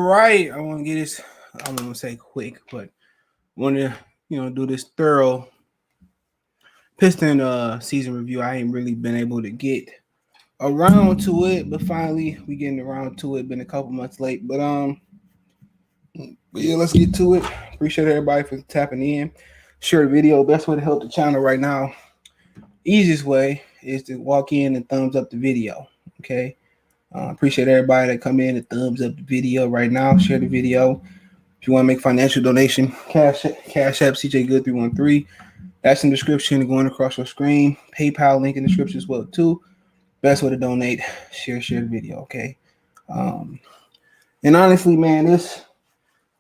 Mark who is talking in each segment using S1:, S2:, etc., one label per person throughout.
S1: right. I want to get this. I'm gonna say quick, but want to do this thorough Piston season review. I ain't really been able to get around to it, but finally we getting around to it. Been a couple months late, but yeah, let's get to it. Appreciate everybody for tapping in. Share the video. Best way to help the channel right now. Easiest way is to walk in and thumbs up the video. Okay. Appreciate everybody that come in and thumbs up the video right now. Share the video. If you want to make financial donation, Cash App CJ Good 313. That's in the description going across your screen. PayPal link in the description as well too. Best way to donate. Share the video. Okay. And honestly, man,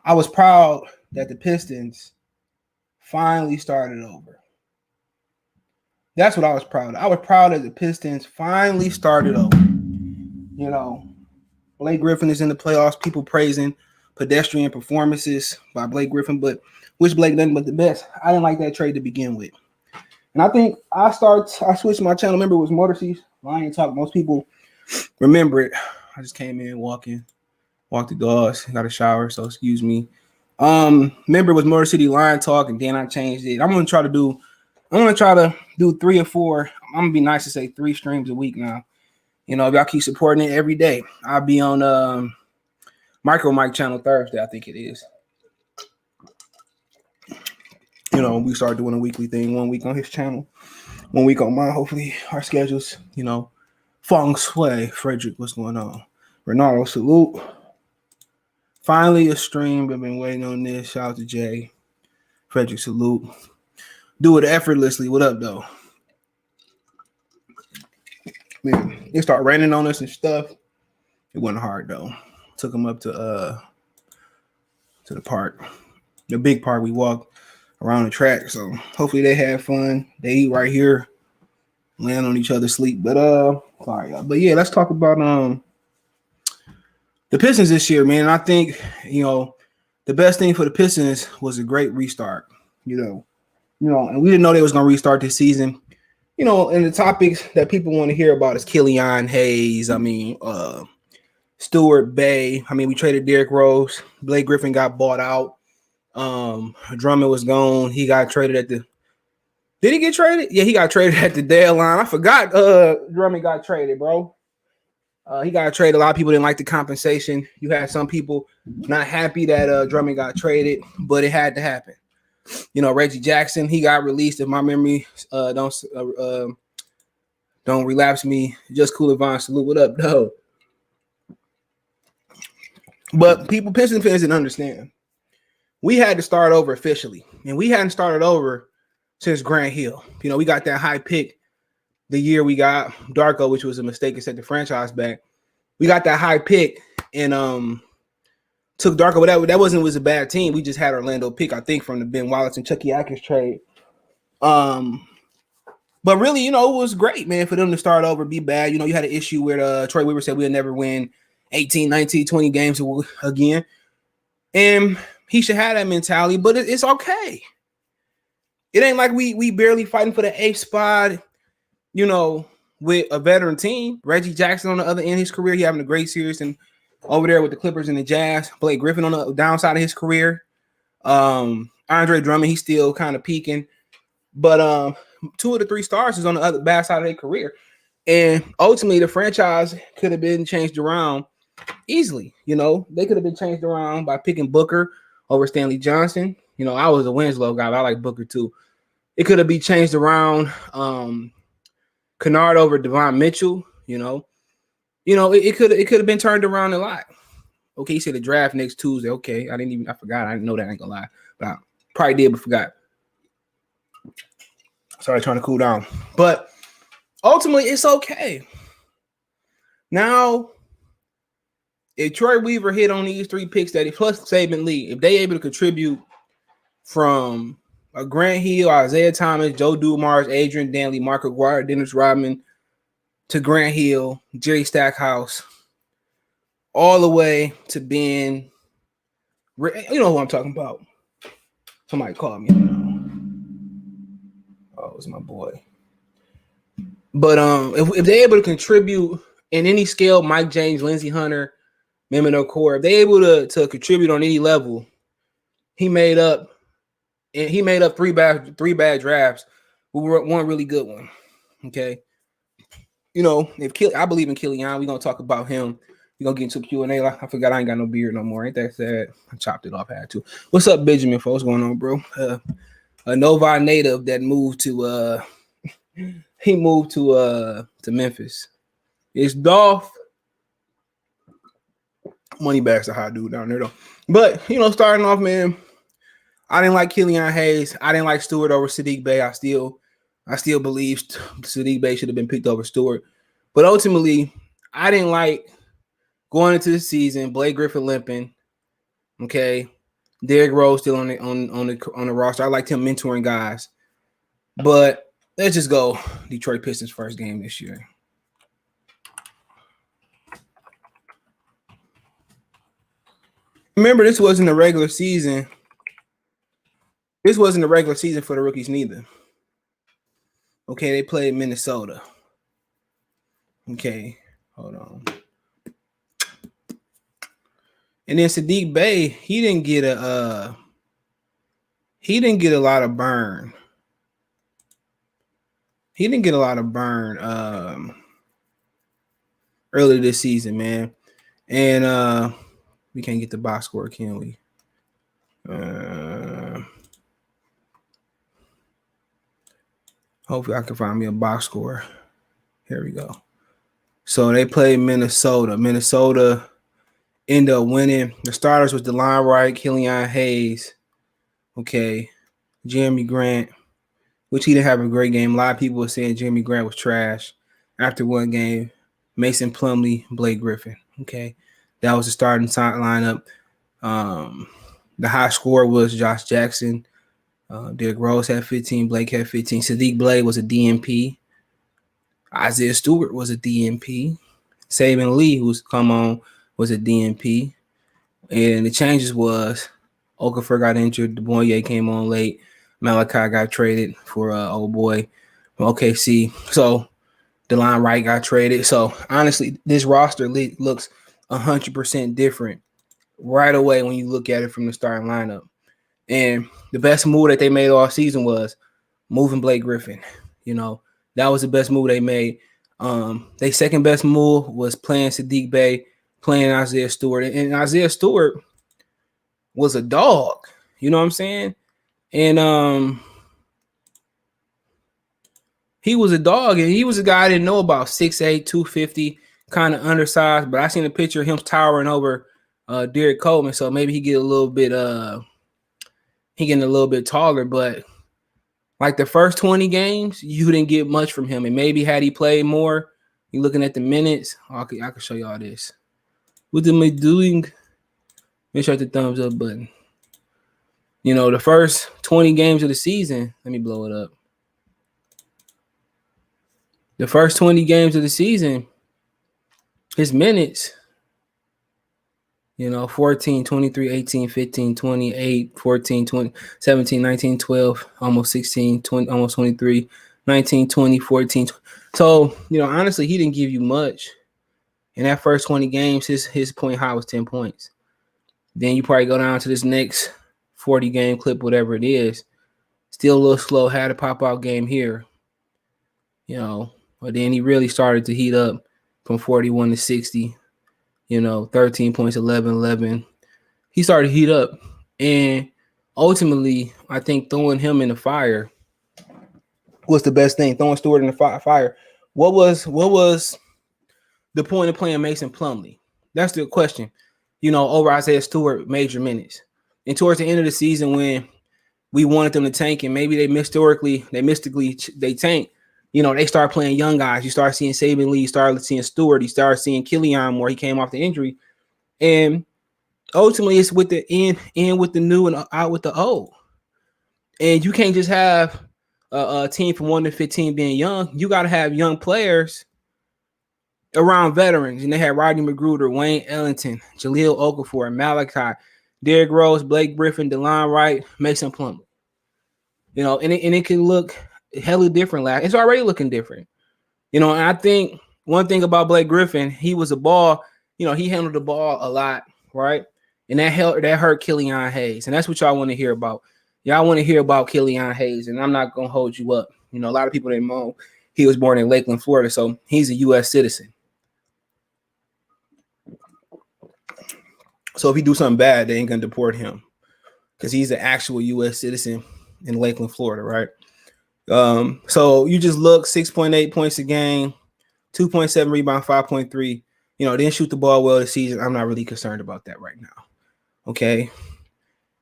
S1: I was proud that the Pistons finally started over. That's what I was proud of. I was proud that the Pistons finally started over. Blake Griffin is in the playoffs. People praising pedestrian performances by Blake Griffin, but wish Blake nothing but the best. I didn't like that trade to begin with. And I think I switched my channel. Remember, it was Motor C's Lion Talk. Most people remember it. I just came in walked the dogs, got a shower, so excuse me. Remember it was Motor City Lion Talk, and then I changed it. I'm gonna try to do 3 or 4. I'm gonna be nice to say 3 streams a week now. If y'all keep supporting it every day, I'll be on Micro Mike channel Thursday, I think it is. We start doing a weekly thing, 1 week on his channel, 1 week on mine. Hopefully our schedules, feng shui. Frederick, what's going on? Ronaldo, salute. Finally a stream. I've been waiting on this. Shout out to Jay. Frederick, salute. Do it effortlessly. What up, though? Man, it started raining on us and stuff. It wasn't hard though. Took them up to the park, the big park. We walked around the track, so hopefully they had fun. They eat right here, land on each other, sleep. But sorry, y'all. But yeah, let's talk about the Pistons this year, man. I think the best thing for the Pistons was a great restart. And we didn't know they was gonna restart this season. And the topics that people want to hear about is Killian Hayes. Stuart Bay. We traded Derrick Rose. Blake Griffin got bought out. Drummond was gone. He got traded Did he get traded? Yeah, he got traded at the deadline. I forgot Drummond got traded, bro. He got traded. A lot of people didn't like the compensation. You had some people not happy that Drummond got traded, but it had to happen. Reggie Jackson, he got released. If my memory don't relapse me, just cool Yvonne, salute. What up, though? But Pistons fans didn't understand. We had to start over officially, and we hadn't started over since Grant Hill. We got that high pick the year we got Darko, which was a mistake and set the franchise back. We got that high pick and took Darko, but that was a bad team. We just had Orlando pick, I think, from the Ben Wallace and Chucky Atkins trade. But really, it was great, man, for them to start over, be bad. You had an issue where Troy Weaver said we'll never win 18, 19, 20 games again. And he should have that mentality, but it's okay. It ain't like we barely fighting for the 8th spot, with a veteran team. Reggie Jackson on the other end of his career, he having a great series, and over there with the Clippers and the Jazz. Blake Griffin on the downside of his career. Andre Drummond, he's still kind of peaking. But 2 of the 3 stars is on the other bad side of their career. And ultimately, the franchise could have been changed around easily. They could have been changed around by picking Booker over Stanley Johnson. I was a Winslow guy, but I like Booker too. It could have been changed around Kennard over Devon Mitchell. It could have been turned around a lot. Okay, you said the draft next Tuesday. Okay, I forgot. I didn't know that. I ain't gonna lie, but I probably did, but forgot. Sorry, trying to cool down. But ultimately, it's okay. Now, if Troy Weaver hit on these 3 picks plus Saban Lee, if they able to contribute from a Grant Hill, Isaiah Thomas, Joe Dumars, Adrian Danley, Mark Aguirre, Dennis Rodman, to Grant Hill, Jerry Stackhouse, all the way to Ben. You know who I'm talking about. Somebody called me. Oh, it's my boy. But if they're able to contribute in any scale, Mike James, Lindsey Hunter, Memino core. If they able to contribute on any level, he made up three bad drafts with one really good one. Okay. I believe in Killian, we're gonna talk about him. We're gonna get into Q&A. I forgot I ain't got no beard no more. Ain't that sad? I chopped it off, I had to. What's up, Benjamin? What's going on, bro? A Novi native that moved to he moved to Memphis. It's Dolph. Money bags a hot dude down there though. But starting off, man, I didn't like Killian Hayes. I didn't like Stewart over Sadiq Bey. I still believe Sadiq Bey should have been picked over Stewart. But ultimately, I didn't like going into the season, Blake Griffin limping. Okay. Derrick Rose still on the roster. I liked him mentoring guys. But let's just go Detroit Pistons first game this year. Remember, this wasn't a regular season. This wasn't a regular season for the rookies neither. Okay, they played Minnesota. Okay, hold on. And then Sadiq Bey, he didn't get a lot of burn. He didn't get a lot of burn early this season, man. And we can't get the box score, can we? Hopefully I can find me a box score. Here we go. So they played Minnesota. Minnesota ended up winning. The starters was DeLon Wright, Killian Hayes, okay, Jeremy Grant, which he didn't have a great game. A lot of people were saying Jeremy Grant was trash after one game. Mason Plumlee, Blake Griffin, okay. That was the starting lineup. The high score was Josh Jackson. Derrick Rose had 15. Blake had 15. Sadiq Bey was a DNP. Isaiah Stewart was a DNP. Saban Lee, who's come on, was a DNP. And the changes was Okafor got injured. DeBoyer came on late. Malachi got traded for old boy from OKC. So DeLon Wright got traded. So honestly, this roster looks 100% different right away when you look at it from the starting lineup. And the best move that they made all season was moving Blake Griffin. That was the best move they made. Their second best move was playing Sadiq Bey, playing Isaiah Stewart. And Isaiah Stewart was a dog. You know what I'm saying? And he was a dog, and he was a guy I didn't know about, 6'8", 250, kind of undersized. But I seen a picture of him towering over Derek Coleman, so maybe he getting a little bit taller. But like the first 20 games, you didn't get much from him. And maybe had he played more, you're looking at the minutes. I can show y'all this. What am I doing? Make sure I hit the thumbs up button. The first 20 games of the season, let me blow it up. The first 20 games of the season, his minutes, 14, 23, 18, 15, 28, 14, 20, 17, 19, 12, almost 16, 20, almost 23, 19, 20, 14. So, honestly, he didn't give you much. In that first 20 games, his point high was 10 points. Then you probably go down to this next 40-game clip, whatever it is. Still a little slow, had a pop-out game here. But then he really started to heat up from 41 to 60. 13 points, 11. He started to heat up. And ultimately, I think throwing him in the fire was the best thing. Throwing Stewart in the fire. What was the point of playing Mason Plumlee? That's the question. Over Isaiah Stewart, major minutes. And towards the end of the season, when we wanted them to tank, and maybe they mystically tank, they start playing young guys. You start seeing Saban Lee, you start seeing Stewart, you start seeing Killian more. He came off the injury. And ultimately, it's with the in with the new and out with the old. And you can't just have a team from 1 to 15 being young. You got to have young players around veterans. And they had Rodney McGruder, Wayne Ellington, Jahlil Okafor, Malachi, Derrick Rose, Blake Griffin, DeLon Wright, Mason Plumlee. And it can look hella different. It's already looking different. And I think one thing about Blake Griffin, he was a ball he handled the ball a lot, right? And that hurt Killian Hayes. And that's what y'all want to hear about. Y'all want to hear about Killian Hayes, and I'm not gonna hold you up. A lot of people didn't know he was born in Lakeland, Florida, so he's a U.S. citizen. So if he do something bad, they ain't gonna deport him because he's an actual U.S. citizen in Lakeland, Florida, right? So you just look 6.8 points a game, 2.7 rebound, 5.3. Didn't shoot the ball well this season. I'm not really concerned about that right now. Okay.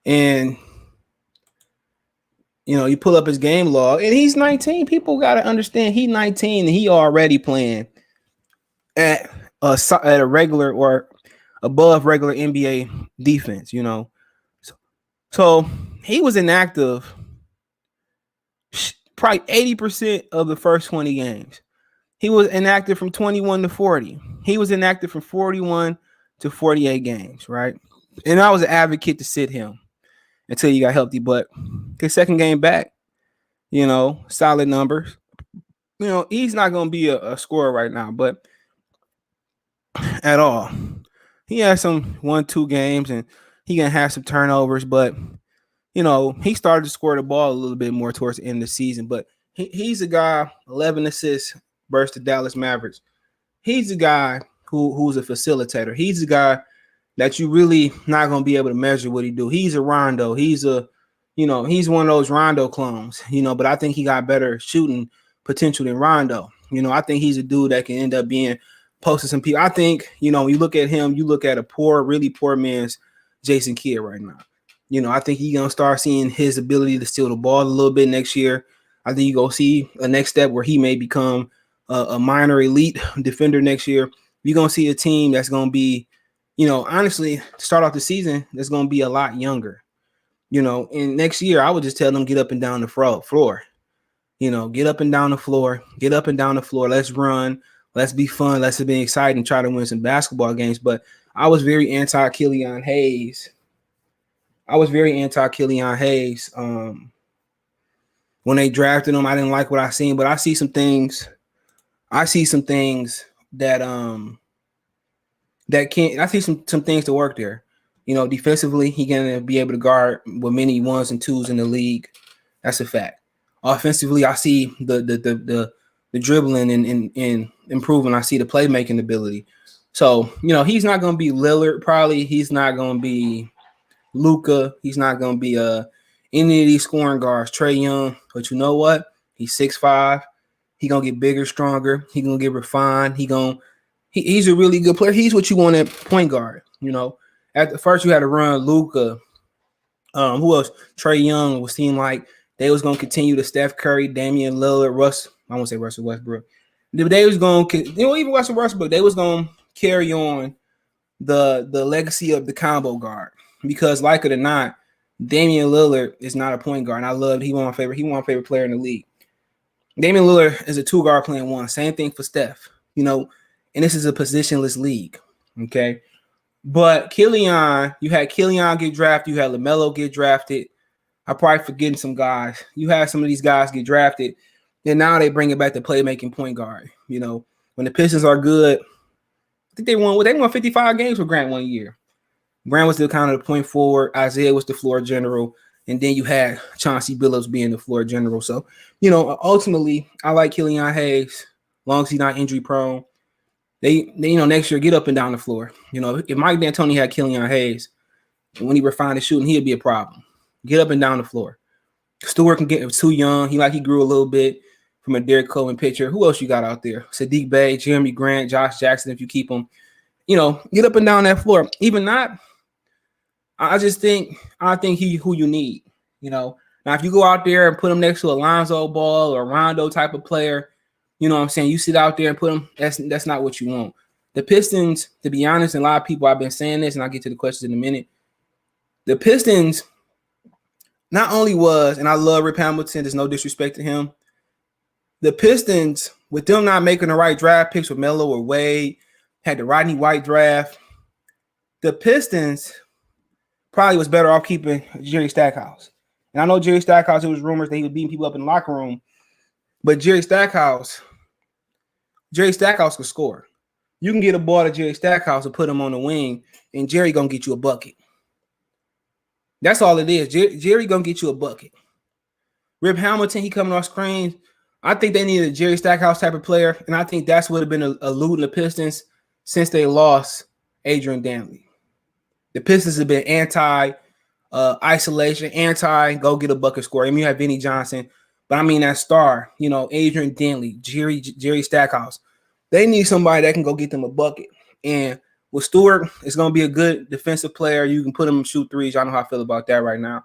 S1: And you pull up his game log, and he's 19. People got to understand he's 19 and he already playing at a regular or above regular NBA defense, So he was inactive probably 80% of the first 20 games. He was inactive from 21 to 40. He was inactive from 41 to 48 games, right? And I was an advocate to sit him until he got healthy. But his second game back, solid numbers. He's not going to be a scorer right now, but at all. He has some 1-2 games, and he going to have some turnovers, but he started to score the ball a little bit more towards the end of the season. But he's a guy, 11 assists versus the Dallas Mavericks. He's a guy who's a facilitator. He's a guy that you really not going to be able to measure what he do. He's a Rondo. He's he's one of those Rondo clones, but I think he got better shooting potential than Rondo. I think he's a dude that can end up being posting some people. I think, when you look at him, you look at a really poor man's Jason Kidd right now. I think you're going to start seeing his ability to steal the ball a little bit next year. I think you're going to see a next step where he may become a minor elite defender next year. You're going to see a team that's going to be, honestly, to start off the season, that's going to be a lot younger. And next year, I would just tell them get up and down the floor. Get up and down the floor. Get up and down the floor. Let's run. Let's be fun. Let's be exciting. Try to win some basketball games. But I was very anti-Killian Hayes. When they drafted him. I didn't like what I seen, but I see some things that I see some things to work there. Defensively, he's gonna be able to guard with many 1s and 2s in the league. That's a fact. Offensively, I see the dribbling and improving. I see the playmaking ability. So, he's not gonna be Lillard, probably. He's not gonna be Luka. He's not gonna be any of these scoring guards, Trae Young. But you know what? He's 6'5". He's gonna get bigger, stronger. He's gonna get refined. He's a really good player. He's what you want at point guard. At the first you had to run Luka. Who else? Trae Young was seeing like they was gonna continue to Steph Curry, Damian Lillard, I won't say Russell Westbrook. They was going, even Russell Westbrook. They was gonna carry on the legacy of the combo guard because, like it or not, Damian Lillard is not a point guard. And I loved he was my favorite player in the league. Damian Lillard is a 2-guard playing 1. Same thing for Steph. And this is a positionless league. Okay. But Killian, you had Killian get drafted, you had LaMelo get drafted. I'm probably forgetting some guys. You had some of these guys get drafted, and now they bring it back to playmaking point guard. When the Pistons are good, I think they won 55 games with Grant one year. Grant was the kind of the point forward, Isaiah was the floor general, and then you had Chauncey Billups being the floor general. So, ultimately, I like Killian Hayes, as long as he's not injury prone. They next year get up and down the floor. If Mike D'Antoni had Killian Hayes, and when he refined his shooting, he'd be a problem. Get up and down the floor. Stewart can get too young. He grew a little bit from a Derek Coleman pitcher. Who else you got out there? Sadiq Bey, Jeremy Grant, Josh Jackson. If you keep them, get up and down that floor. Even not, I think he who you need. Now if you go out there and put him next to Alonzo Ball or Rondo type of player. You know what I'm saying? You sit out there and put them. That's not what you want. The Pistons, to be honest, and a lot of people I've been saying this, and I'll get to the questions in a minute. The Pistons not only was, and I love Rip Hamilton, there's no disrespect to him. The Pistons, with them not making the right draft picks with Melo or Wade, had the Rodney White draft. The Pistons probably was better off keeping Jerry Stackhouse. And I know Jerry Stackhouse, it was rumors that he was beating people up in the locker room, but Jerry Stackhouse could score. You can get a ball to Jerry Stackhouse and put him on the wing, and Jerry gonna get you a bucket. That's all it is. Jerry gonna get you a bucket. Rip Hamilton, he coming off screens. I think they needed a Jerry Stackhouse type of player, and I think that's what have been eluding the Pistons since they lost Adrian Dantley. The Pistons have been anti isolation, anti go get a bucket score. I mean, you have Vinnie Johnson, but I mean that star, Adrian Dantley, Jerry Stackhouse. They need somebody that can go get them a bucket. And with Stewart, it's going to be a good defensive player. You can put him in shoot threes. Y'all know how I feel about that right now.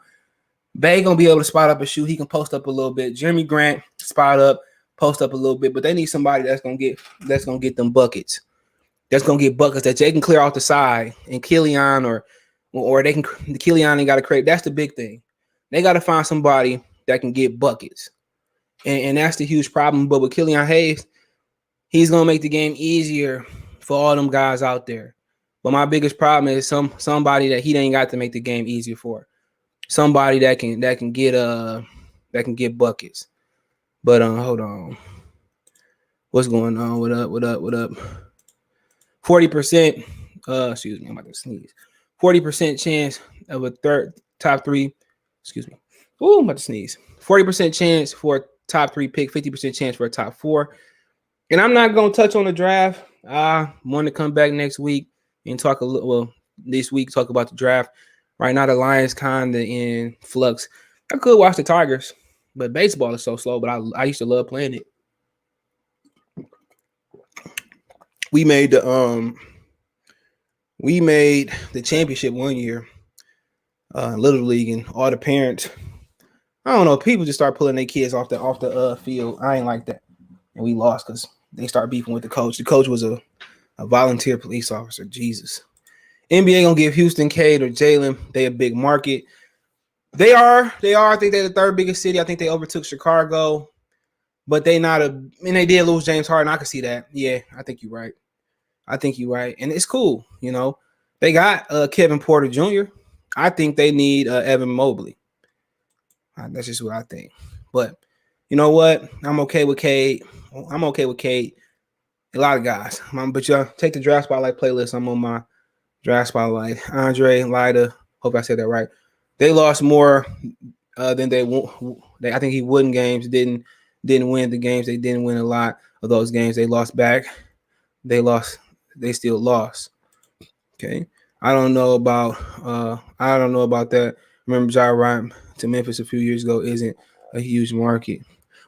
S1: Bay going to be able to spot up and shoot. He can post up a little bit. Jeremy Grant, spot up, post up a little bit. But they need somebody that's going to get them buckets. That's going to get buckets that they can clear off the side. And Killian or they can – Killian ain't got to create. That's the big thing. They got to find somebody that can get buckets. And that's the huge problem. But with Killian Hayes, he's going to make the game easier for all them guys out there. But my biggest problem is somebody that he ain't got to make the game easier for. Somebody that can get buckets. But hold on. What's going on? What up? 40%, excuse me, I'm about to sneeze. 40% chance of a top three. Excuse me. Ooh, I'm about to sneeze. 40% chance for a top 3 pick, 50% chance for a top 4. And I'm not going to touch on the draft. I want to come back next week and talk this week, talk about the draft. Right now, the Lions kind of in flux. I could watch the Tigers, but baseball is so slow, but I used to love playing it. We made the championship one year, Little League, and all the parents, I don't know, people just start pulling their kids off the field. I ain't like that. And we lost because they start beefing with the coach. The coach was a volunteer police officer. Jesus. NBA gonna give Houston, Cade, or Jalen. They a big market. They are. I think they're the third biggest city. I think they overtook Chicago, but they not and they did lose James Harden. I can see that. Yeah, I think you're right. And it's cool. They got Kevin Porter Jr. I think they need Evan Mobley. That's just what I think. But you know what? I'm okay with Cade. A lot of guys. But y'all take the draft spotlight playlist. I'm on my draft spotlight. Andre, Lida. Hope I said that right. They lost more than they won. I think he won games. Didn't win the games. They didn't win a lot of those games. They lost back. They still lost. Okay. I don't know about that. Remember, Ja Morant to Memphis a few years ago isn't a huge market.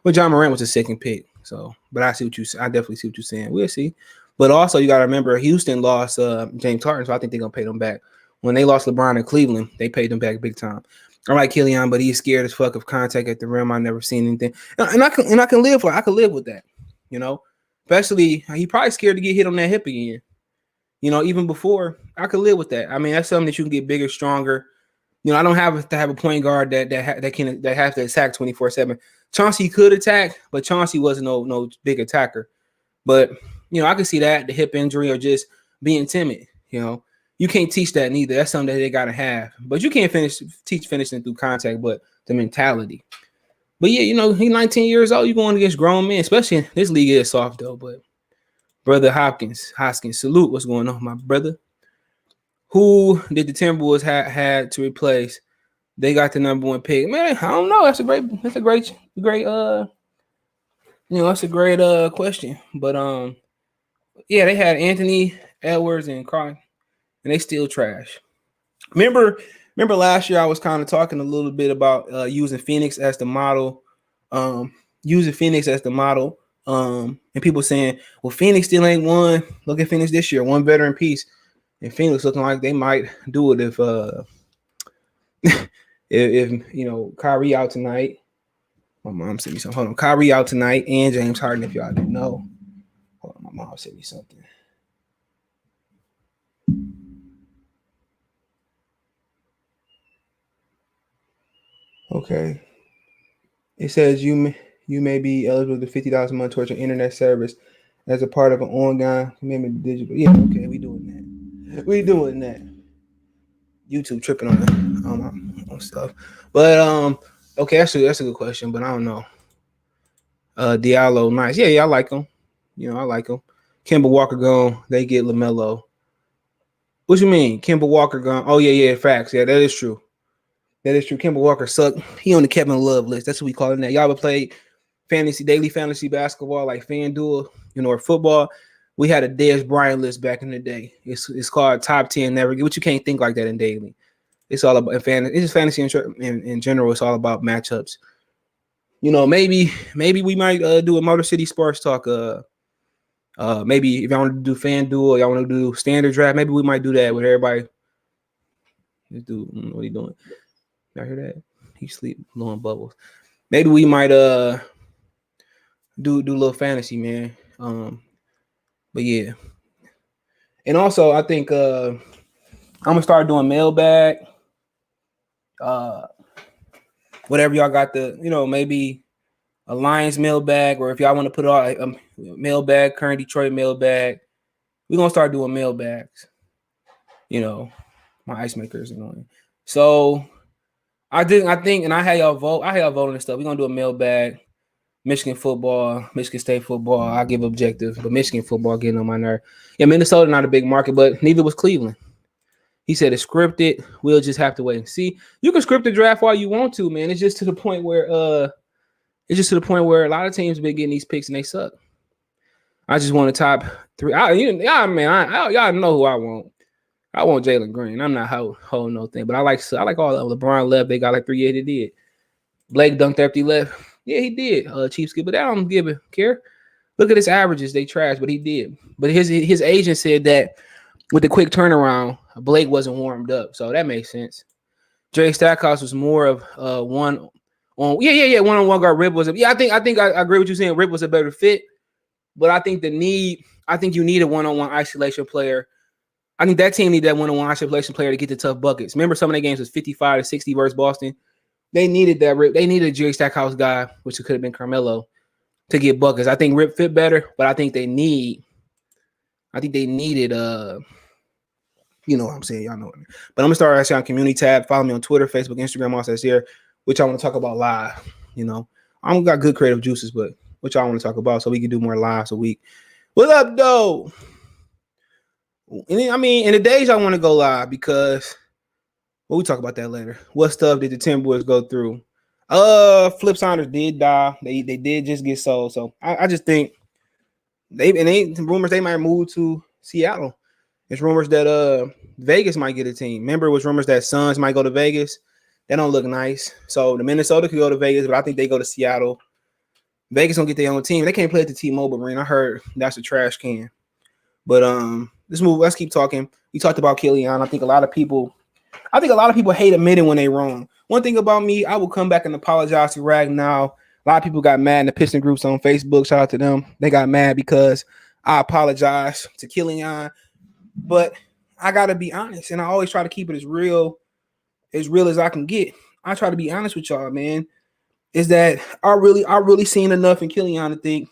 S1: Well, Ja Morant was a second pick. So, but I definitely see what you're saying. We'll see. But also, you got to remember, Houston lost James Harden, so I think they're gonna pay them back. When they lost LeBron in Cleveland, they paid them back big time. I like Killian, but he's scared as fuck of contact at the rim. I never seen anything, and I can live with that. Especially he probably scared to get hit on that hip again. Even before, I could live with that. I mean, that's something that you can get bigger, stronger. I don't have to have a point guard that has to attack 24/7. Chauncey could attack, but Chauncey wasn't no big attacker. But I could see that, the hip injury or just being timid. You can't teach that neither. That's something that they gotta have. But you can't teach finishing through contact, but the mentality. But yeah, he's 19 years old. You're going against grown men, especially this league is soft though. But brother Hoskins, salute. What's going on, my brother? Who did the Timberwolves had to replace? They got the number 1 pick. Man, I don't know. That's a great question. But yeah, they had Anthony Edwards and Carl, and they still trash. Remember last year I was kind of talking a little bit about using Phoenix as the model. And people saying, well, Phoenix still ain't won. Look at Phoenix this year, one veteran piece. And Phoenix looking like they might do it if Kyrie out tonight. My mom sent me something. Hold on. Kyrie out tonight and James Harden, if y'all didn't know. Hold on, my mom sent me something. Okay. It says you may be eligible to $50 a month towards your internet service as a part of an ongoing commitment to digital. Yeah, okay, we doing that. YouTube tripping on stuff. But okay, that's a good question, but I don't know. Diallo, nice. Yeah, I like him. I like him. Kemba Walker gone. They get LaMelo. What you mean? Kemba Walker gone. Oh, yeah, facts. Yeah, that is true. That is true. Kemba Walker sucked. He on the Kevin Love list. That's what we call it now. Y'all ever played daily fantasy basketball like FanDuel, or football? We had a Dez Bryant list back in the day. It's called Top 10 Never. But you can't think like that in daily. It's all about fantasy. It's just fantasy in general. It's all about matchups. Maybe we might do a Motor City Sports Talk. Maybe if y'all want to do FanDuel, y'all want to do standard draft, maybe we might do that with everybody. This dude, what he doing? Y'all hear that? He sleep blowing bubbles. Maybe we might do a little fantasy, man. But yeah. And also I think I'm gonna start doing mailbag. Whatever y'all got maybe a Lions mailbag, or if y'all want to put it all mailbag, current Detroit mailbag, we're gonna start doing mailbags. My ice maker is annoying. So I think, and I had y'all vote. I had y'all voting and stuff. We're gonna do a mailbag. Michigan football, Michigan State football. I give objective, but Michigan football getting on my nerve. Yeah, Minnesota not a big market, but neither was Cleveland. He said it's scripted. We'll just have to wait and see. You can script the draft all you want to, man. It's just to the point where a lot of teams been getting these picks and they suck. I just want a top 3. Y'all know who I want. I want Jalen Green. I'm not holding no thing, but I like all of LeBron left. They got like 3 he did. Blake dunked after he left. Yeah, he did. Chiefs but I don't care. Look at his averages. They trash, but he did. But his agent said that with the quick turnaround, Blake wasn't warmed up, so that makes sense. Jerry Stackhouse was more of one-on-one guard. Rip was I think I agree with you saying Rip was a better fit, but I think you need a one-on-one isolation player. I think that team needed that one-on-one isolation player to get the tough buckets. Remember, some of their games was 55-60 versus Boston. They needed that Rip. They needed a Jerry Stackhouse guy, which could have been Carmelo, to get buckets. I think Rip fit better, but I think they needed you know what I'm saying, y'all know what I mean. But I'm gonna start actually on community tab. Follow me on Twitter, Facebook, Instagram, all that's here, which I want to talk about live. I don't got good creative juices, but which I want to talk about so we can do more lives a week. What up, though? And in the days I want to go live because we talk about that later. What stuff did the Timberwolves go through? Flip Saunders did die. They did just get sold. So I just think rumors they might move to Seattle. There's rumors that Vegas might get a team. Remember, it was rumors that Suns might go to Vegas. That don't look nice. So the Minnesota could go to Vegas, but I think they go to Seattle. Vegas don't get their own team. They can't play at the T-Mobile Arena. I heard that's a trash can. But let's keep talking. We talked about Killian. I think a lot of people hate admitting when they're wrong. One thing about me, I will come back and apologize to Rag now. A lot of people got mad in the Piston groups on Facebook. Shout out to them. They got mad because I apologized to Killian. But I gotta be honest, and I always try to keep it as real as I can get. I try to be honest with y'all, man. Is that I really seen enough in Killian to think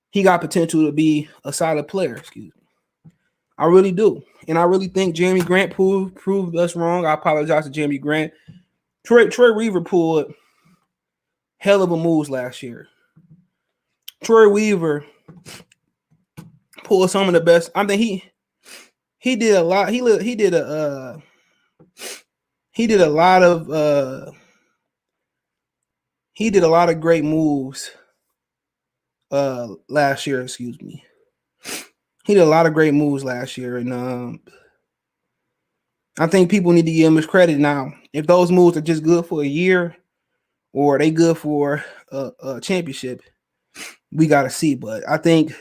S1: he got potential to be a solid player. Excuse me. I really do. And I really think Jeremy Grant proved us wrong. I apologize to Jeremy Grant. Troy Weaver pulled hell of a moves last year. Troy Weaver pulled some of the best. I think he did a lot. He did a lot of great moves last year. Excuse me. He did a lot of great moves last year, and I think people need to give him his credit now. If those moves are just good for a year, or they good for a championship, we got to see. But I think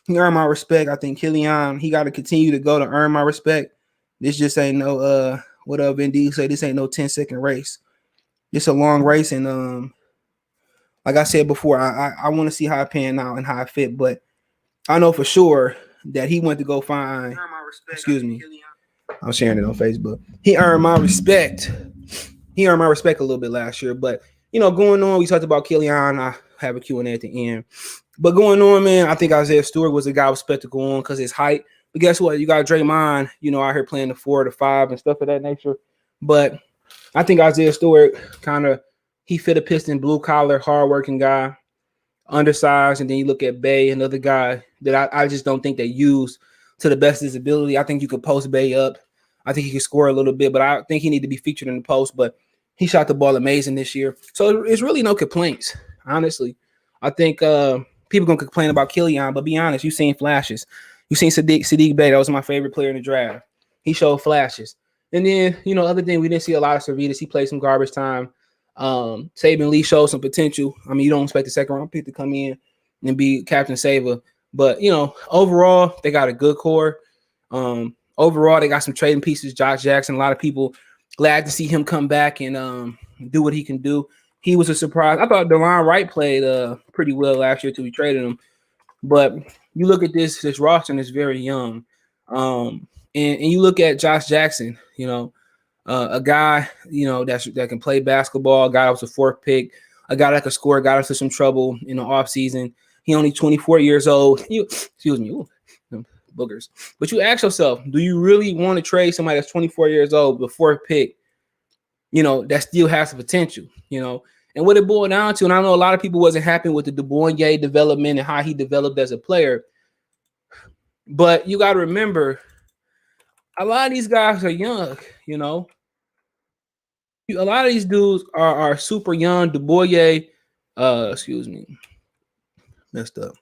S1: he earned my respect. I think Killian, he got to continue to go to earn my respect. This just ain't no what up, Indeed say this ain't no 10-second race. It's a long race, and like I said before, I want to see how it pan out and how it fit. But I know for sure that he went to go find. Excuse me. I'm sharing it on Facebook. He earned my respect. He earned my respect a little bit last year. But, going on, we talked about Killian. I have a Q&A at the end. But going on, man, I think Isaiah Stewart was a guy with spectacle on because his height. But guess what? You got Draymond, out here playing the 4 to 5 and stuff of that nature. But I think Isaiah Stewart he fit a Piston, blue-collar, hard-working guy, undersized. And then you look at Bay, another guy that I just don't think they use to the best of his ability. I think you could post Bay up. I think he could score a little bit, but I think he need to be featured in the post. But he shot the ball amazing this year. So it's really no complaints, honestly. I think people going to complain about Killian, but be honest, you've seen flashes. You've seen Sadiq Bey. That was my favorite player in the draft. He showed flashes. And then, other thing, we didn't see a lot of Servidis. He played some garbage time. Saban Lee showed some potential. I mean, you don't expect the second round pick to come in and be Captain Saver. But, overall, they got a good core. Overall, they got some trading pieces. Josh Jackson, a lot of people glad to see him come back and do what he can do. He was a surprise. I thought Delon Wright played pretty well last year till we traded him. But you look at this roster and it's very young. And you look at Josh Jackson, a guy, that can play basketball, a guy that was a fourth pick, a guy that could score, got into some trouble in the offseason. He only 24 years old. Excuse me. Ooh, boogers. But you ask yourself, do you really want to trade somebody that's 24 years old, the fourth pick, that still has the potential, And what it boiled down to, and I know a lot of people wasn't happy with the DeBoyer development and how he developed as a player. But you got to remember, a lot of these guys are young, A lot of these dudes are super young. DeBoyer, excuse me, messed up.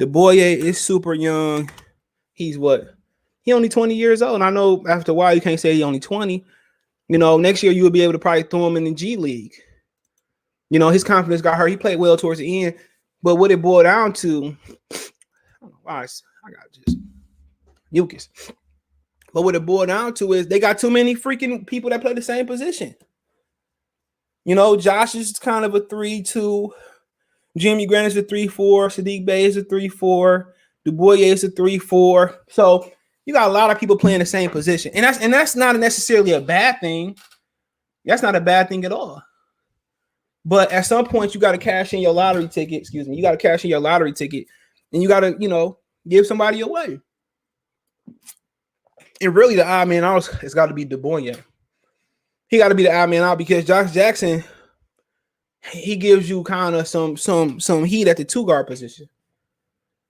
S1: DeBoyer is super young. He's what? He only 20 years old. And I know after a while you can't say he's only 20. Next year you'll be able to probably throw him in the G League. His confidence got hurt. He played well towards the end. But what it boiled down to, I don't know why I got just mucus. But what it boiled down to is they got too many freaking people that play the same position. Josh is kind of a 3-2. Jimmy Grant is a 3-4. Sadiq Bey is a 3-4. DeBoyer is a 3-4. So you got a lot of people playing the same position. And that's not necessarily a bad thing. That's not a bad thing at all. But at some point, you got to cash in your lottery ticket. Excuse me. You got to cash in your lottery ticket. And you got to, give somebody away. And really the odd man out has got to be DeBoyer. He got to be the odd man out because Josh Jackson, he gives you kind of some heat at the two guard position.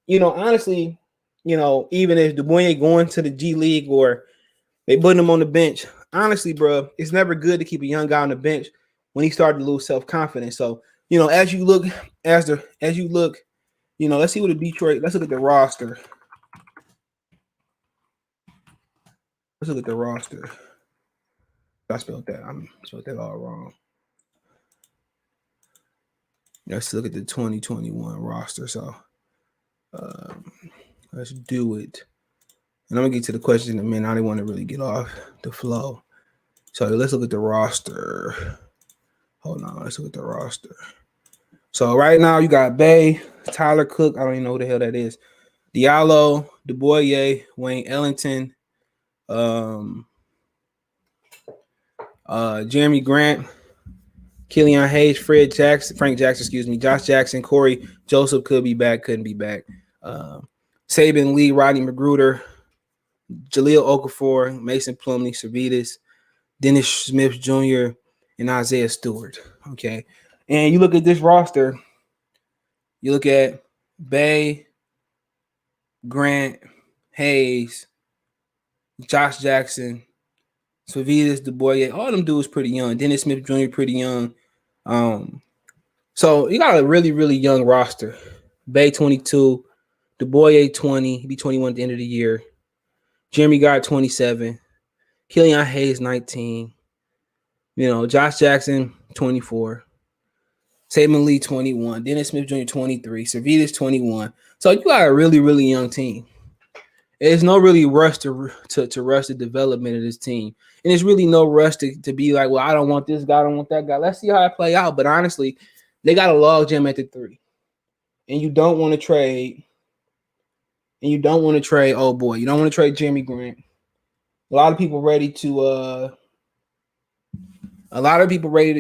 S1: Honestly, even if DeBoyer going to the G League or they putting him on the bench, honestly, bro, it's never good to keep a young guy on the bench when he started to lose self-confidence. So, as you look, let's see what the Detroit, let's look at the roster. Let's look at the roster. I spelled that. I spelled that all wrong. Let's look at the 2021 roster. So let's do it. And I'm going to get to the question in a minute. I didn't want to really get off the flow. So let's look at the roster. Hold on. Let's look at the roster. So right now you got Bey, Tyler Cook. I don't even know who the hell that is. Diallo, DeBoyer, Wayne Ellington, Jeremy Grant, Killian Hayes, Frank Jackson, Josh Jackson, Corey Joseph couldn't be back. Saban Lee, Rodney Magruder, Jahlil Okafor, Mason Plumlee, Servidis, Dennis Smith Jr., and Isaiah Stewart. Okay. And you look at this roster, you look at Bey, Grant, Hayes, Josh Jackson, Servidis, DeBoyer, all them dudes pretty young. Dennis Smith Jr. pretty young. So you got a really, really young roster. Bey 22, DeBoyer 20, he'll be 21 at the end of the year. Jeremy Grant 27, Killian Hayes 19. Josh Jackson 24, Saban Lee 21, Dennis Smith Jr. 23, Servidis 21. So you got a really, really young team. There's no really rush to rush the development of this team. And there's really no rush to be like, well, I don't want this guy, I don't want that guy. Let's see how it play out. But honestly, they got a log jam at the 3. And you don't want to trade. Oh boy, you don't want to trade Jeremy Grant. A lot of people ready to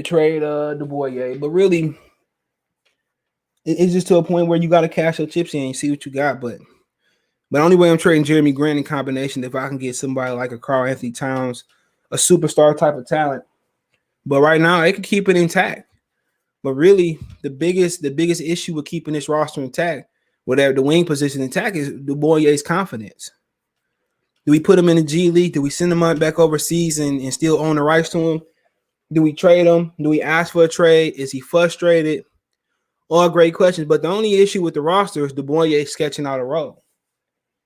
S1: trade DeBoyer, but really it's just to a point where you got to cash your chips in and see what you got. But the only way I'm trading Jeremy Grant in combination if I can get somebody like a Karl Anthony Towns, a superstar type of talent. But right now they can keep it intact. But really, the biggest issue with keeping this roster intact whatever the wing position attack is Dubonier's confidence. Do we put him in the G League? Do we send him back overseas and still own the rights to him? Do we trade him? Do we ask for a trade? Is he frustrated? All great questions. But the only issue with the roster is Dubonier sketching out a role.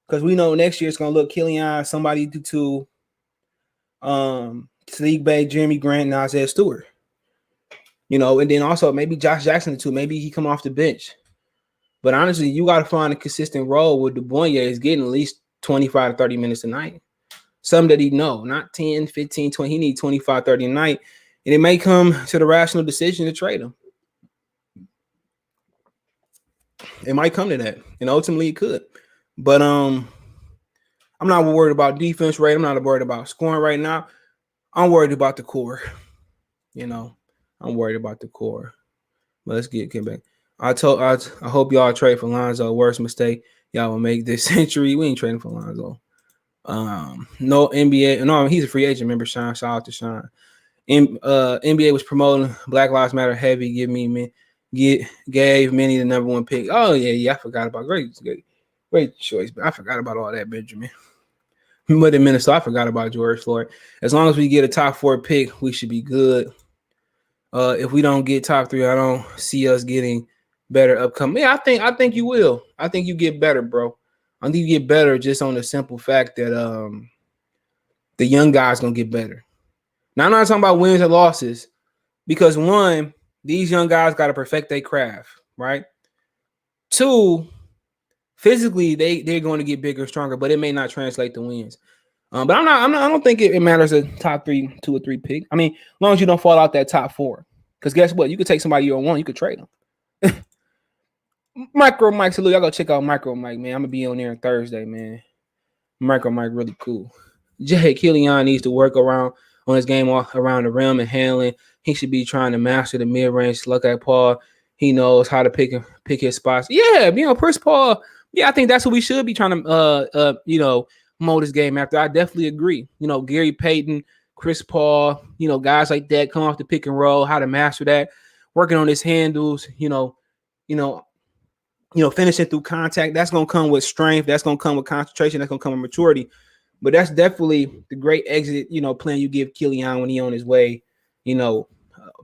S1: Because we know next year it's going to look Killian, somebody to Sadiq Bey, Jeremy Grant, and Isaiah Stewart. You know, and then also maybe Josh Jackson too. Maybe he come off the bench. But honestly, you got to find a consistent role where Dubonier is getting at least 25 to 30 minutes a night. Something that he know, not 10, 15, 20. He needs 25, 30 a night. And it may come to the rational decision to trade him. It might come to that. And ultimately it could. But I'm not worried about defense rate. I'm not worried about scoring right now. I'm worried about the core. You know, I'm worried about the core. But let's get back. I hope y'all trade for Lonzo. Worst mistake y'all will make this century. We ain't trading for Lonzo. No NBA. No, he's a free agent. Remember, Sean. Shout out to Sean. NBA was promoting Black Lives Matter heavy. Gave Minnie the number one pick. Oh yeah. I forgot about great choice. But I forgot about all that, Benjamin. But in Minnesota, I forgot about George Floyd. As long as we get a top 4 pick, we should be good. If we don't get top 3, I don't see us getting better upcoming. Yeah, I think you will. I think you get better, bro. I think you get better just on the simple fact that the young guys gonna get better. Now I'm not talking about wins and losses, because one, these young guys got to perfect their craft, right? 2, physically they're going to get bigger, stronger, but it may not translate to wins. But I don't think it matters a top 3, 2 or 3 pick. I mean, as long as you don't fall out that top 4, because guess what? You could take somebody you don't want, you could trade them. Micro Mike, salute. Y'all go check out Micro Mike, man. I'm gonna be on there on Thursday, man. Micro Mike really cool. Jay Killian needs to work around on his game around the rim and handling. He should be trying to master the mid-range. Look at Paul. He knows how to pick his spots. Yeah, Chris Paul. Yeah, I think that's what we should be trying to mold his game after. I definitely agree. Gary Payton, Chris Paul, guys like that come off the pick and roll, how to master that, working on his handles, finishing through contact. That's gonna come with strength. That's gonna come with concentration. That's gonna come with maturity. But that's definitely the great exit, plan you give Killian when he on his way,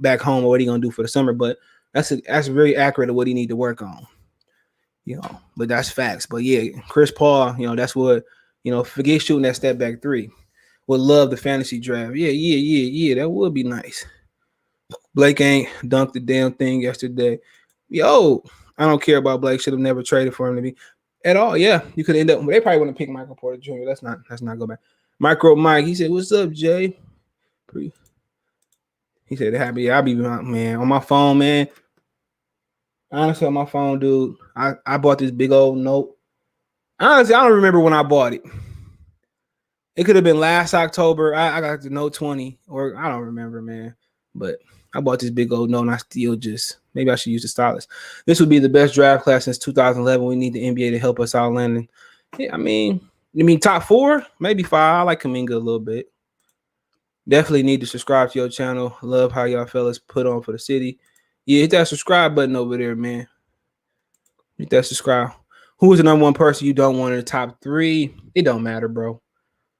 S1: back home, or what he gonna do for the summer. But that's very accurate of what he need to work on. But that's facts. But yeah, Chris Paul, that's what, forget shooting that step back 3. Would love the fantasy draft. Yeah. That would be nice. Blake ain't dunked the damn thing yesterday. Yo, I don't care about Blake. Should have never traded for him to be at all. Yeah, you could end up. They probably wouldn't pick Michael Porter Jr. Let's not go back. Micro Mike, he said, "What's up, Jay?" He said, "Happy, I'll be man on my phone, man. Honestly, on my phone, dude. I bought this big old note. Honestly, I don't remember when I bought it. It could have been last October. I got the Note 20, or I don't remember, man. But I bought this big old note, and I still maybe I should use the stylus. This would be the best draft class since 2011. We need the NBA to help us out landing. Yeah, I mean top 4, maybe 5. I like Kuminga a little bit. Definitely need to subscribe to your channel. Love how y'all fellas put on for the city. Yeah, hit that subscribe button over there, man. Hit that subscribe. Who is the number 1 person you don't want in the top 3? It don't matter, bro.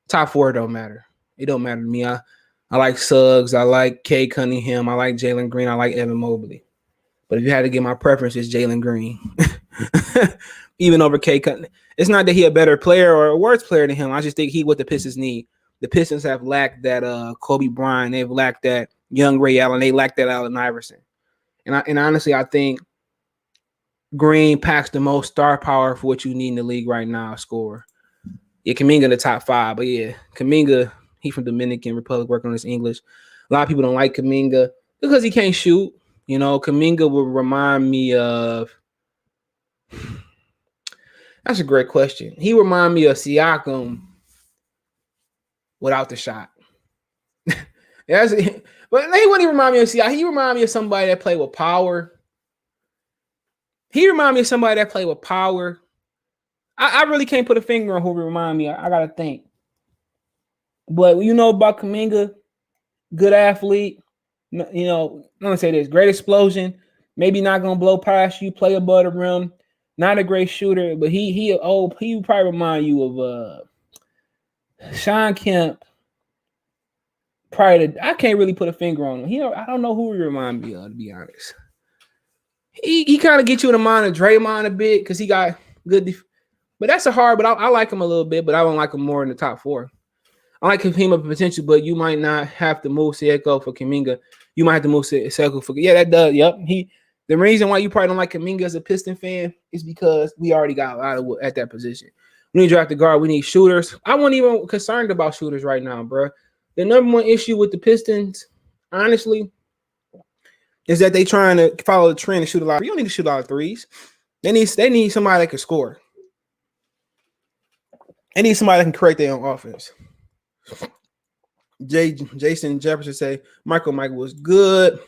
S1: Top 4 don't matter. It don't matter to me. I like Suggs. I like Kay Cunningham. I like Jalen Green. I like Evan Mobley. But if you had to get my preference, it's Jalen Green. Even over Kay Cunningham. It's not that he a better player or a worse player than him. I just think what the Pistons need. The Pistons have lacked that Kobe Bryant. They've lacked that young Ray Allen. They lacked that Allen Iverson. And honestly, I think Green packs the most star power for what you need in the league right now, scorer. Yeah, Kuminga in the top 5. But yeah, Kuminga, he from Dominican Republic, working on his English. A lot of people don't like Kuminga because he can't shoot. Kuminga would remind me of – that's a great question. He remind me of Siakam without the shot. But he wouldn't even remind me of Siakam. He remind me of somebody that played with power. I really can't put a finger on who remind me. I got to think. But about Kuminga, good athlete. I'm going to say this. Great explosion. Maybe not going to blow past you, play above the rim. Not a great shooter, but he probably remind you of Sean Kemp. I can't really put a finger on him. I don't know who he remind me of, to be honest. He kind of gets you in the mind of Draymond a bit because he got good. But that's a hard. But I like him a little bit, but I don't like him more in the top 4. I like him up potential, but you might not have to move Seiko for Kuminga. You might have to move Seiko for that does. Yep. The reason why you probably don't like Kuminga as a Piston fan is because we already got a lot of at that position. We need to draft the guard. We need shooters. I wasn't even concerned about shooters right now, bro. The number one issue with the Pistons, honestly, is that they trying to follow the trend and shoot a lot. You don't need to shoot a lot of threes. They need somebody that can score. They need somebody that can create their own offense. Jason Jefferson say Michael was good.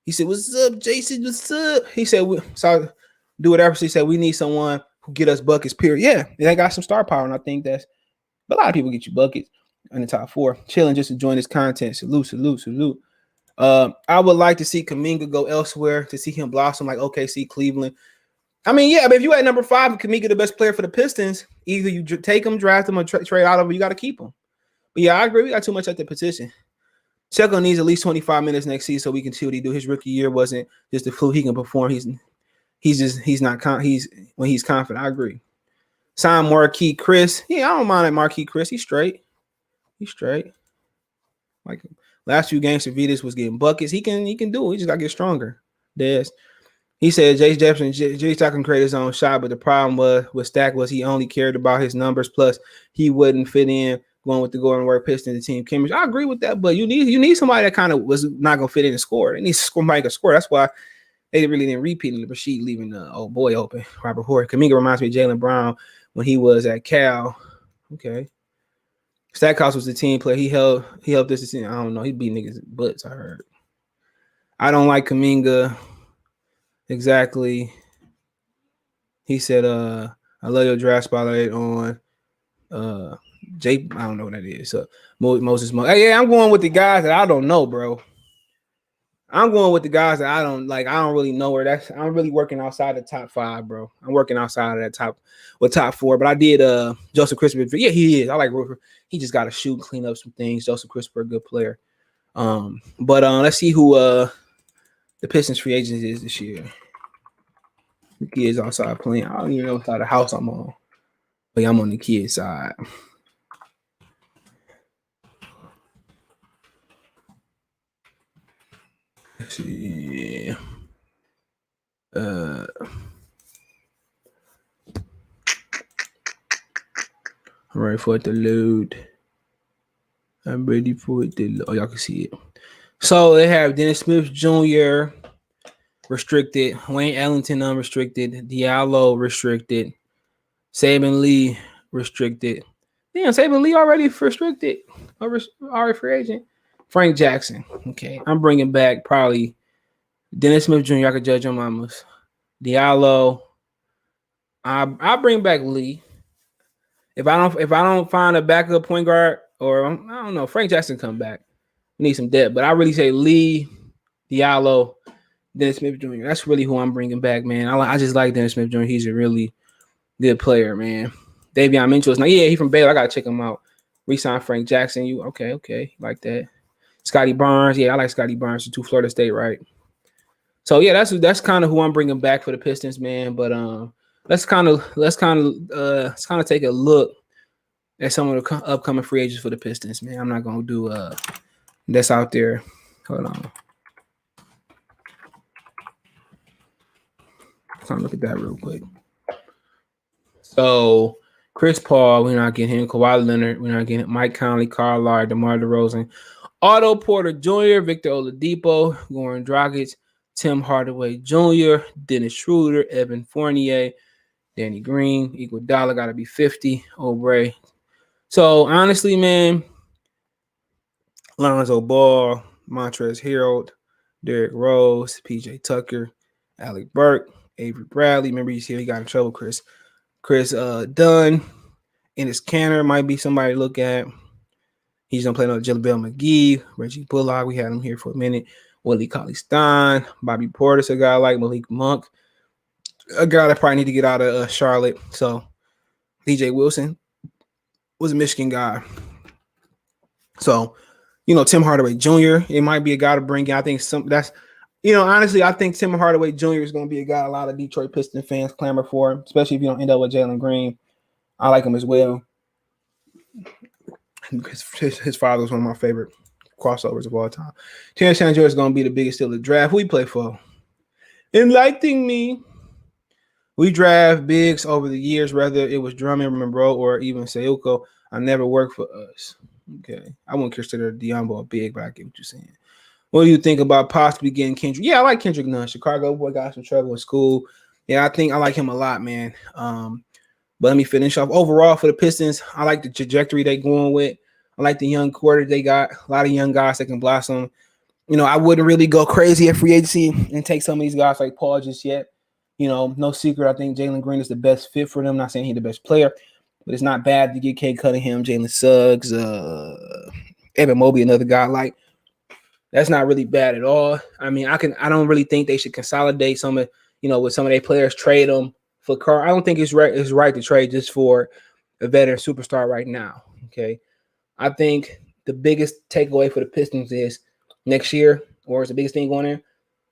S1: He said, "What's up, Jason? What's up?" He said, do whatever." He said, "We need someone who get us buckets." Period. Yeah, they got some star power, and I think that's. But a lot of people get you buckets in the top 4. Chilling just enjoying this content. Salute. I would like to see Kuminga go elsewhere to see him blossom like OKC, Cleveland. I mean, yeah, but if you at number 5, Kuminga the best player for the Pistons, either you take him, draft him, or trade out of him. You got to keep him. But yeah, I agree. We got too much at the position. Checo needs at least 25 minutes next season so we can see what he do. His rookie year wasn't just a fluke. He can perform. He's when he's confident. I agree. Sign Marquis Chris. Yeah, I don't mind that Marquis Chris. He's straight. Like last few games, Savitas was getting buckets. He can do it. He just gotta get stronger. Des. He said Jay Jefferson, Jay can create his own shot, but the problem with Stack was he only cared about his numbers. Plus, he wouldn't fit in going with the Golden Word Pistons, the team chemistry. I agree with that, but you need somebody that kind of was not gonna fit in and score. They need somebody to score. That's why they really didn't repeat in the Rashid leaving the old boy open. Robert Horry. Kuminga reminds me of Jaylen Brown when he was at Cal. Okay. Stackhouse was the team player. He helped this team. I don't know. He beat niggas' butts, I heard. I don't like Kuminga. Exactly. He said, I love your draft spotlight on Jay. I don't know what that is. Moses. Hey, yeah, I'm going with the guys that I don't know, bro. I'm going with the guys that I don't like. I don't really know where that's. I'm really working outside the top 5, bro. I'm working outside of that top 4. But I did Joseph Christopher. Yeah, he is. I like Roofer. He just got to shoot and clean up some things. Joseph Christopher, a good player. But let's see who the Pistons free agents is this year. The kids outside playing. I don't even know what side of the house I'm on. But yeah, I'm on the kids side. Let's see. I'm ready for it to load. I'm ready for it to load. Oh, y'all can see it. So they have Dennis Smith Jr. restricted, Wayne Ellington unrestricted, Diallo restricted, Saban Lee restricted. Damn, Saban Lee already restricted. Already free agent. Frank Jackson. Okay, I'm bringing back probably Dennis Smith Jr. I could judge on mamas. Diallo. I bring back Lee. If I don't find a backup point guard, or I don't know, Frank Jackson come back. We need some depth, but I really say Lee, Diallo, Dennis Smith Jr. That's really who I'm bringing back, man. I just like Dennis Smith Jr. He's a really good player, man. Davion Mitchell is he from Baylor. I gotta check him out. Resign Frank Jackson. You okay? Like that. Scotty Barnes. Yeah, I like Scotty Barnes to Florida State, right? So yeah, that's kind of who I'm bringing back for the Pistons, man. But let's kind of take a look at some of the upcoming free agents for the Pistons, man. I'm not gonna do that's out there. Hold on. Let's look at that real quick. So Chris Paul, we're not getting him. Kawhi Leonard, we're not getting him. Mike Conley, Carl Lard, DeMar DeRozan, Otto Porter Jr., Victor Oladipo, Goran Dragic, Tim Hardaway Jr., Dennis Schroeder, Evan Fournier, Danny Green, Iguodala got to be 50, Oubre. So honestly, man, Lonzo Ball, Montrezl Harrell, Derrick Rose, PJ Tucker, Alec Burke, Avery Bradley. Remember, you see he got in trouble. Chris Dunn, Enes Kanter might be somebody to look at. He's gonna play another JaVale McGee, Reggie Bullock. We had him here for a minute. Willie Cauley-Stein, Bobby Portis, a guy like Malik Monk. a guy that probably need to get out of Charlotte. So DJ Wilson was a Michigan guy. So, Tim Hardaway Jr., it might be a guy to bring in. I think honestly, I think Tim Hardaway Jr. is going to be a guy a lot of Detroit Pistons fans clamor for, especially if you don't end up with Jalen Green. I like him as well. His father was one of my favorite crossovers of all time. Terrence Shannon George is going to be the biggest steal of the draft. Who he play for? Enlightening me. We draft bigs over the years, whether it was Drummond, Monroe, or even Sayuko. I never worked for us. Okay. I wouldn't consider Diombo a big, but I get what you're saying. What do you think about possibly getting Kendrick? Yeah, I like Kendrick Nunn. Chicago boy got some trouble in school. Yeah, I think I like him a lot, man. But let me finish off. Overall, for the Pistons, I like the trajectory they're going with. I like the young quarter they got. A lot of young guys that can blossom. I wouldn't really go crazy at free agency and take some of these guys like Paul just yet. No secret. I think Jalen Green is the best fit for them. I'm not saying he's the best player, but it's not bad to get Cade Cunningham, Jalen Suggs, Evan Mobley, another guy. Like, that's not really bad at all. I mean, I don't really think they should consolidate some of, with some of their players, trade them for Carl. I don't think it's right to trade just for a veteran superstar right now. Okay. I think the biggest takeaway for the Pistons is next year, or it's the biggest thing going there,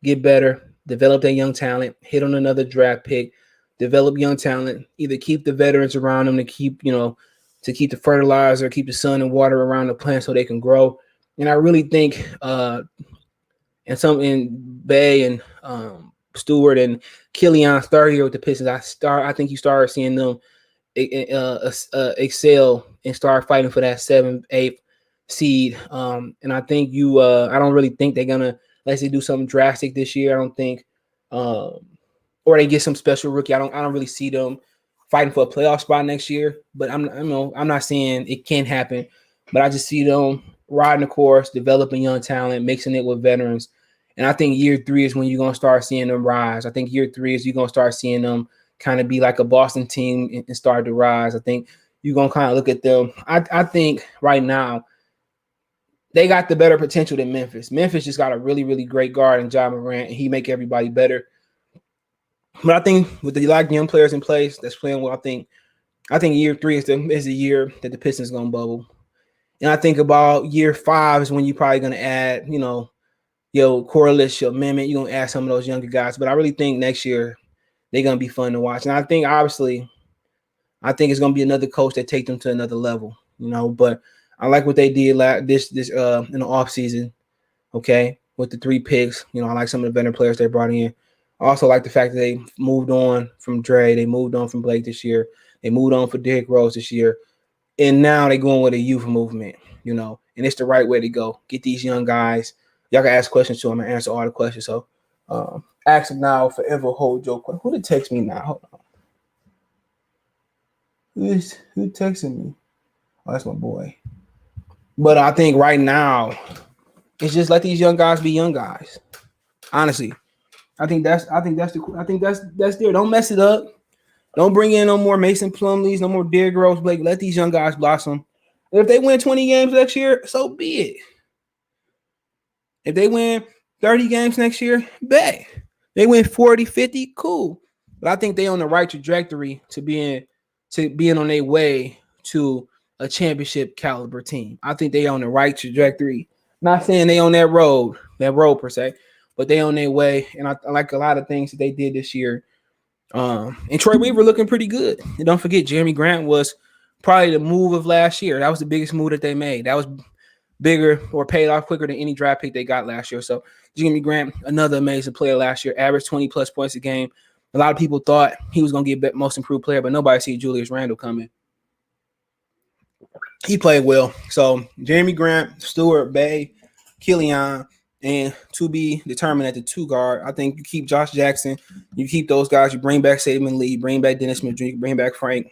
S1: get better, develop that young talent, hit on another draft pick, develop young talent, either keep the veterans around them to keep the fertilizer, keep the sun and water around the plant so they can grow. And I really think in Bay and Stewart and Killian's third year with the Pistons, I think you started seeing them excel and start fighting for that 7th, 8th seed. And I think I don't really think they're gonna, unless they do something drastic this year. I don't think, or they get some special rookie. I don't really see them fighting for a playoff spot next year. But I'm not saying it can't happen, but I just see them riding the course, developing young talent, mixing it with veterans. And I think year 3 is when you're gonna start seeing them rise. I think year 3 is you're gonna start seeing them kind of be like a Boston team and start to rise. I think you're gonna kind of look at them. I think right now they got the better potential than Memphis. Memphis just got a really, really great guard in Ja Morant, and he make everybody better. But I think with the young players in place that's playing well, I think year 3 is the year that the Pistons gonna bubble. And I think about year 5 is when you're probably gonna add, Corliss, your Mehmet, you're gonna add some of those younger guys. But I really think next year they're gonna be fun to watch. And I think obviously, it's gonna be another coach that take them to another level, But I like what they did this in the offseason, okay, with the 3 picks. I like some of the veteran players they brought in. I also like the fact that they moved on from Dre. They moved on from Blake this year. They moved on for Derrick Rose this year. And now they're going with a youth movement, and it's the right way to go. Get these young guys. Y'all can ask questions to them and answer all the questions. So ask them now, forever hold your question. Who did text me now? Hold on. Who texted me? Oh, that's my boy. But I think right now, it's just let these young guys be young guys. Honestly, I think that's there. Don't mess it up. Don't bring in no more Mason Plumlees, no more Derrick Rose, Blake. Let these young guys blossom. And if they win 20 games next year, so be it. If they win 30 games next year, bet. They win 40, 50, cool. But I think they on the right trajectory to being on their way to a championship caliber team. I think they on the right trajectory. Not saying they on that road per se, but they on their way. And I like a lot of things that they did this year. And Troy Weaver looking pretty good. And don't forget, Jeremy Grant was probably the move of last year. That was the biggest move that they made. That was bigger or paid off quicker than any draft pick they got last year. So Jeremy Grant, another amazing player last year, averaged 20 plus points a game. A lot of people thought he was going to get most improved player, but nobody see Julius Randle coming. He played well. So Jeremy Grant, Stewart, Bay, Killian, and to be determined at the 2 guard. I think you keep Josh Jackson. You keep those guys. You bring back Saban Lee. Bring back Dennis Smith. Bring back Frank.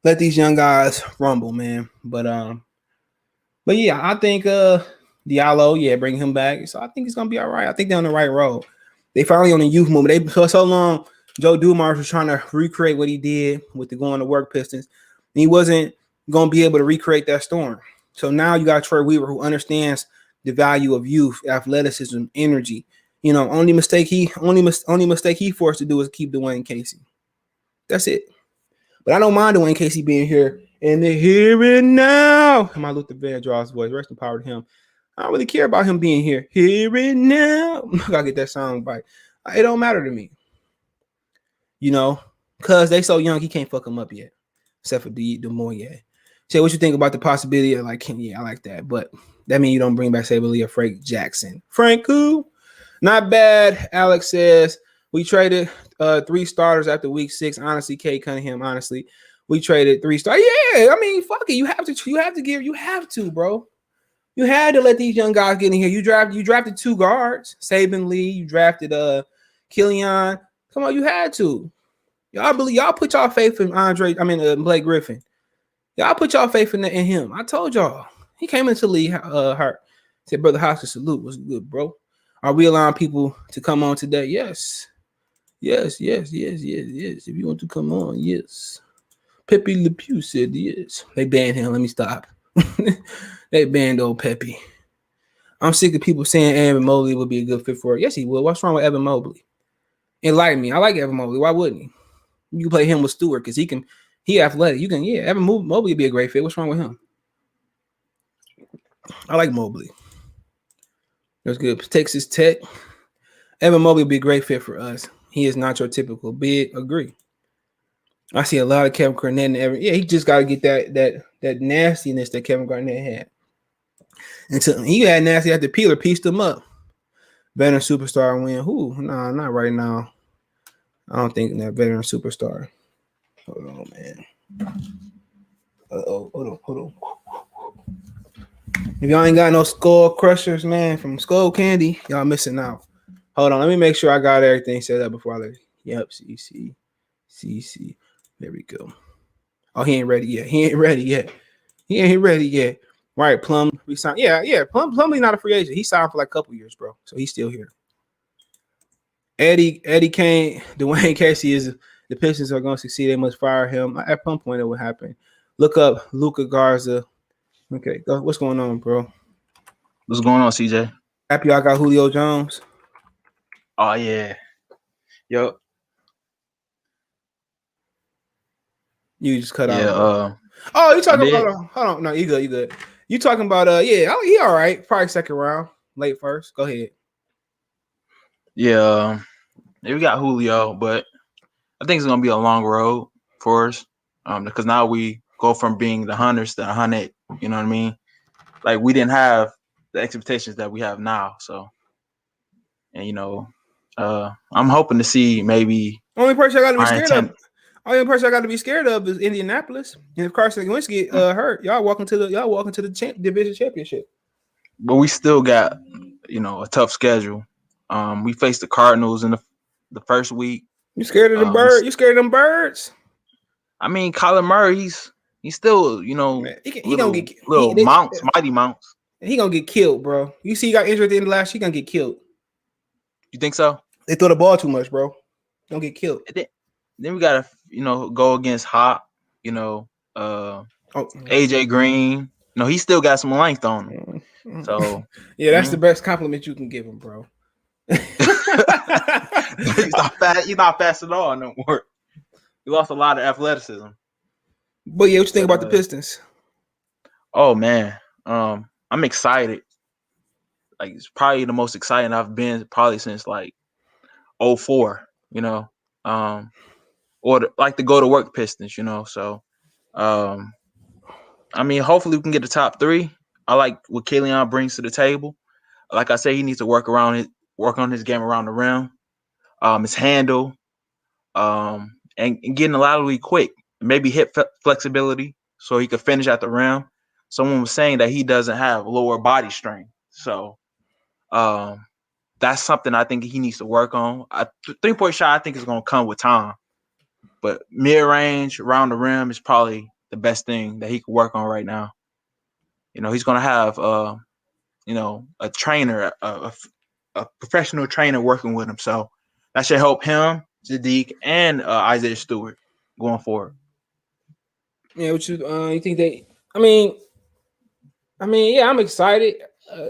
S1: Let these young guys rumble, man. But yeah, I think Diallo, bring him back. So I think it's gonna be all right. I think they're on the right road. They finally on the youth movement. They for so long, Joe Dumars was trying to recreate what he did with the going to work Pistons. And he wasn't gonna be able to recreate that storm. So now you got Troy Weaver, who understands the value of youth, athleticism, energy. You know, only mistake he forced to do is keep Dwayne Casey. That's it. But I don't mind Dwayne Casey being here in the here and now. My Luther Vandross voice, rest in power to him. I don't really care about him being here and now. I gotta get that sound right. It don't matter to me. You know, cause they so young, he can't fuck them up yet, except for the more yet. Say what you think about the possibility of like, yeah, I like that, but that means you don't bring back Saber Lee or Frank Jackson. Frank who? Not bad. Alex says we traded 3 starters after week 6. Honestly, Kate Cunningham. Honestly, we traded 3 stars. Yeah, I mean, fuck it. You have to, bro. You had to let these young guys get in here. You drafted 2 guards, Saban Lee. You drafted Killian. Come on, you had to. Y'all put y'all faith in Blake Griffin. Y'all put y'all faith in him. I told y'all. He came into the league hurt. Said, Brother Hoskins, salute. Was good, bro. Are we allowing people to come on today? Yes. Yes. If you want to come on, yes. Pepe Le Pew said yes. They banned him. Let me stop. They banned old Pepe. I'm sick of people saying Evan Mobley would be a good fit for it. Yes, he would. What's wrong with Evan Mobley? Enlighten me. I like Evan Mobley. Why wouldn't he? You can play him with Stewart because he athletic. Evan Mobley would be a great fit. What's wrong with him? I like Mobley. That's good. Texas Tech. Evan Mobley would be a great fit for us. He is not your typical big. Agree. I see a lot of Kevin Garnett and Evan. Yeah, he just got to get that nastiness that Kevin Garnett had. Until he had nasty after Peeler pieced him up. Veteran superstar win. Who? Nah, not right now. I don't think that veteran superstar. Hold on, man. Hold on. If y'all ain't got no Skull Crushers, man, from Skull Candy, y'all missing out. Hold on, let me make sure I got everything set up before I let. Yep, CC. There we go. Oh, he ain't ready yet. Right, Plum resigned. Yeah. Plumlee's not a free agent. He signed for like a couple years, bro. So he's still here. Eddie Kane, Dwayne Casey is the Pistons are going to succeed. They must fire him. At some point, it will happen. Look up Luka Garza. Okay, what's going on, bro?
S2: What's going on, CJ?
S1: Happy I got Julio Jones.
S2: Oh yeah, yo.
S1: You just cut out.
S2: Yeah.
S1: You talking about? Hold on. No, you good. You talking about? Yeah. He all right. Probably second round, late first. Go ahead.
S2: Yeah. We got Julio, but I think it's gonna be a long road for us. Because now we go from being the hunters to the hunted. You know what I mean? Like we didn't have the expectations that we have now. So, and I'm hoping to see maybe.
S1: Only person I got to be scared of is Indianapolis. And if Carson Wentz get hurt, y'all walking to the division championship.
S2: But we still got a tough schedule. We faced the Cardinals in the first week.
S1: You scared of the bird? You scared of them birds?
S2: I mean, Kyler Murray, he's still, he gonna get mighty mounts.
S1: He gonna get killed, bro. You see, he got injured at the end of last year. He gonna get killed.
S2: You think so?
S1: They throw the ball too much, bro. Don't get killed.
S2: Then we gotta, go against Hop. AJ Green. He still got some length on him. So
S1: yeah, that's the best compliment you can give him, bro.
S2: He's not fast. He's not fast at all no more. He lost a lot of athleticism.
S1: But yeah, what you think about the Pistons?
S2: Oh man, I'm excited. Like it's probably the most exciting I've been probably since like 2004. Or the go to work Pistons. So, I mean, hopefully we can get the top 3. I like what Killian brings to the table. Like I say, he needs to work on his game around the rim, his handle, and getting a lot of lead quick. Maybe hip flexibility so he could finish at the rim. Someone was saying that he doesn't have lower body strength, so that's something I think he needs to work on. 3-point shot I think is going to come with time, but mid range around the rim is probably the best thing that he could work on right now. He's going to have a trainer, a professional trainer working with him. So that should help him, Sadiq, and Isaiah Stewart going forward.
S1: Yeah, you think they? I mean, yeah, I'm excited.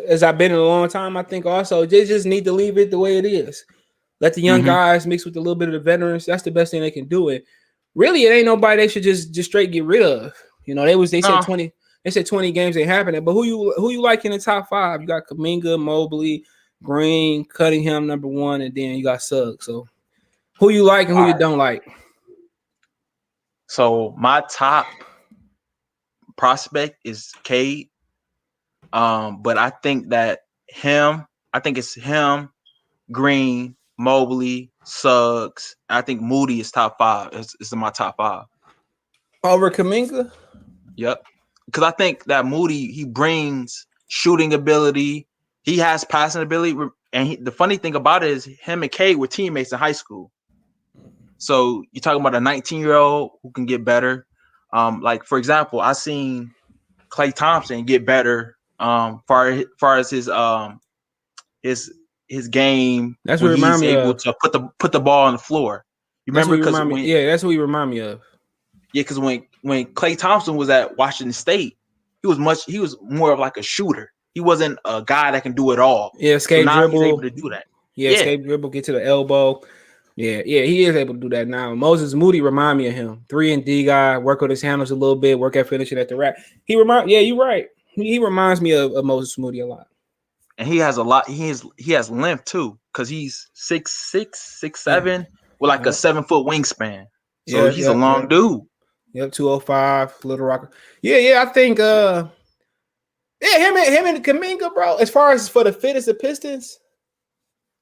S1: as I've been in a long time, I think also they just need to leave it the way it is. Let the young guys mix with a little bit of the veterans. That's the best thing they can do. It really, it ain't nobody they should just straight get rid of. You know, they said 20. They said 20 games ain't happening. But who you like in the top 5? You got Kuminga, Mobley, Green, Cunningham, number 1, and then you got Suggs. So who you like and who you don't like?
S2: So my top prospect is Cade. But I think it's him, Green, Mobley, Suggs. I think Moody is top 5. It's in my top 5.
S1: Over Kuminga?
S2: Yep. Because I think that Moody, he brings shooting ability. He has passing ability. And the funny thing about it is him and Cade were teammates in high school. So you're talking about a 19-year-old who can get better. Like, for example, I seen Klay Thompson get better far as his game.
S1: That's what
S2: he's able to put the ball on the floor. You remember? Because
S1: that's what he remind me of.
S2: Yeah, because when Klay Thompson was at Washington State, he was more of like a shooter. He wasn't a guy that can do it all.
S1: Yeah, escape dribble.
S2: He's able to do that.
S1: Yeah, escape dribble, get to the elbow. Yeah, he is able to do that now. Moses Moody remind me of him. 3-and-D guy, work with his handles a little bit, work at finishing at the rack. you're right. He reminds me of Moses Moody a lot.
S2: And he has a lot. He has length too, because he's 6'6", 6'7", with like a 7-foot wingspan. So he's a long dude.
S1: Yep, 205, Little Rocker. Yeah, I think him and Kuminga, bro. As far as for the fittest of Pistons,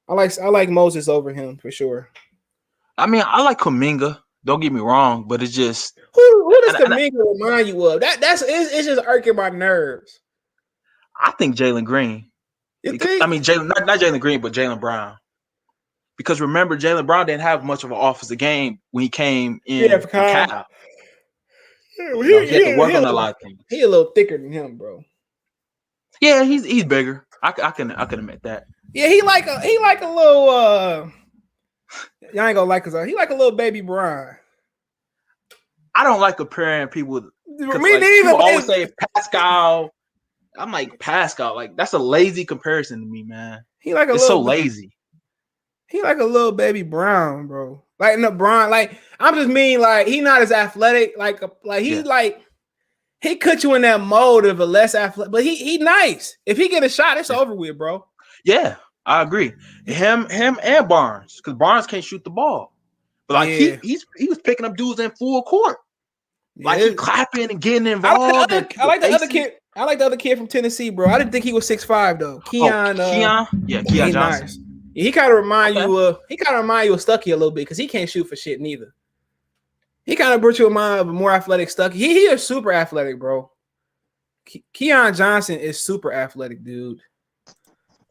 S1: I like Moses over him for sure.
S2: I mean, I like Kuminga. Don't get me wrong, but it's just
S1: who does Kuminga remind you of? It's just irking my nerves.
S2: I think Jalen Green. I mean, not Jalen Green, but Jaylen Brown. Because remember, Jaylen Brown didn't have much of an offensive game when he came in. For Cal. He had to work on a lot of things.
S1: He a little thicker than him, bro.
S2: Yeah, he's bigger. I can admit that.
S1: Yeah, he like a little. Y'all ain't gonna like he like a little baby Brian.
S2: I don't like comparing people.
S1: Me neither.
S2: People always say Pascal. I'm like Pascal. Like that's a lazy comparison to me, man. It's so lazy.
S1: He like a little baby Brown, bro. Like no Brown. Like I'm just mean like he not as athletic. He cut you in that mode of a less athletic, but he nice. If he get a shot, it's over with, bro.
S2: Yeah, I agree. Him and Barnes, because Barnes can't shoot the ball, but like he was picking up dudes in full court, like he clapping and getting involved.
S1: I like the other kid. I like the other kid from Tennessee, bro. I didn't think he was 6'5" though. Keon. Keon Johnson. Nice. Yeah, he kind of remind you of Stucky a little bit because he can't shoot for shit neither. He kind of brought you a mind of a more athletic Stucky. He is super athletic, bro. Keon Johnson is super athletic, dude.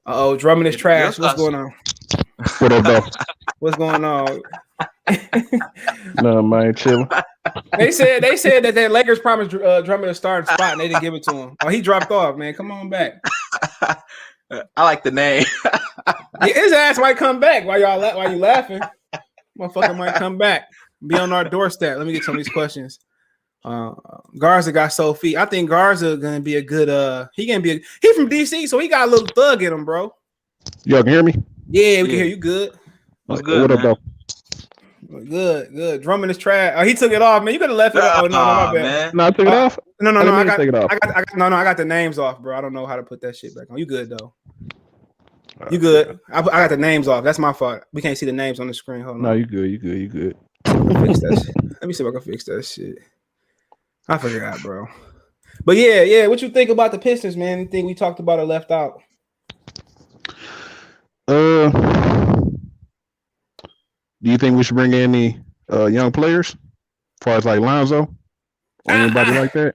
S1: Drummond is trash. What's going on?
S3: What up, though?
S1: What's going on?
S3: No, man, chilling.
S1: They said that their Lakers promised Drummond a starting spot and they didn't give it to him. Oh, he dropped off, man. Come on back.
S2: I like the name.
S1: His ass might come back while you laughing. Motherfucker might come back. Be on our doorstep. Let me get some of these questions. Garza got Sophie. I think Garza gonna be a good. He from DC, so he got a little thug in him, bro.
S3: Y'all can hear me?
S1: Yeah, we can hear you. Good.
S2: What's good?
S3: What up,
S2: man?
S3: though?
S1: Good. Drumming is trash. Oh, he took it off, man. You could have left it. Oh no, my bad.
S2: Man.
S3: No, I took it off.
S1: No. I got
S3: take it off.
S1: I got the names off, bro. I don't know how to put that shit back on. You good though? You good? I got the names off. That's my fault. We can't see the names on the screen. Hold on.
S3: No, you good.
S1: Fix that shit. Let me see if I can fix that shit. I forgot, bro. But yeah. What you think about the Pistons, man? Anything we talked about or left out?
S3: Do you think we should bring in any young players, as far as like Lonzo or anybody like that?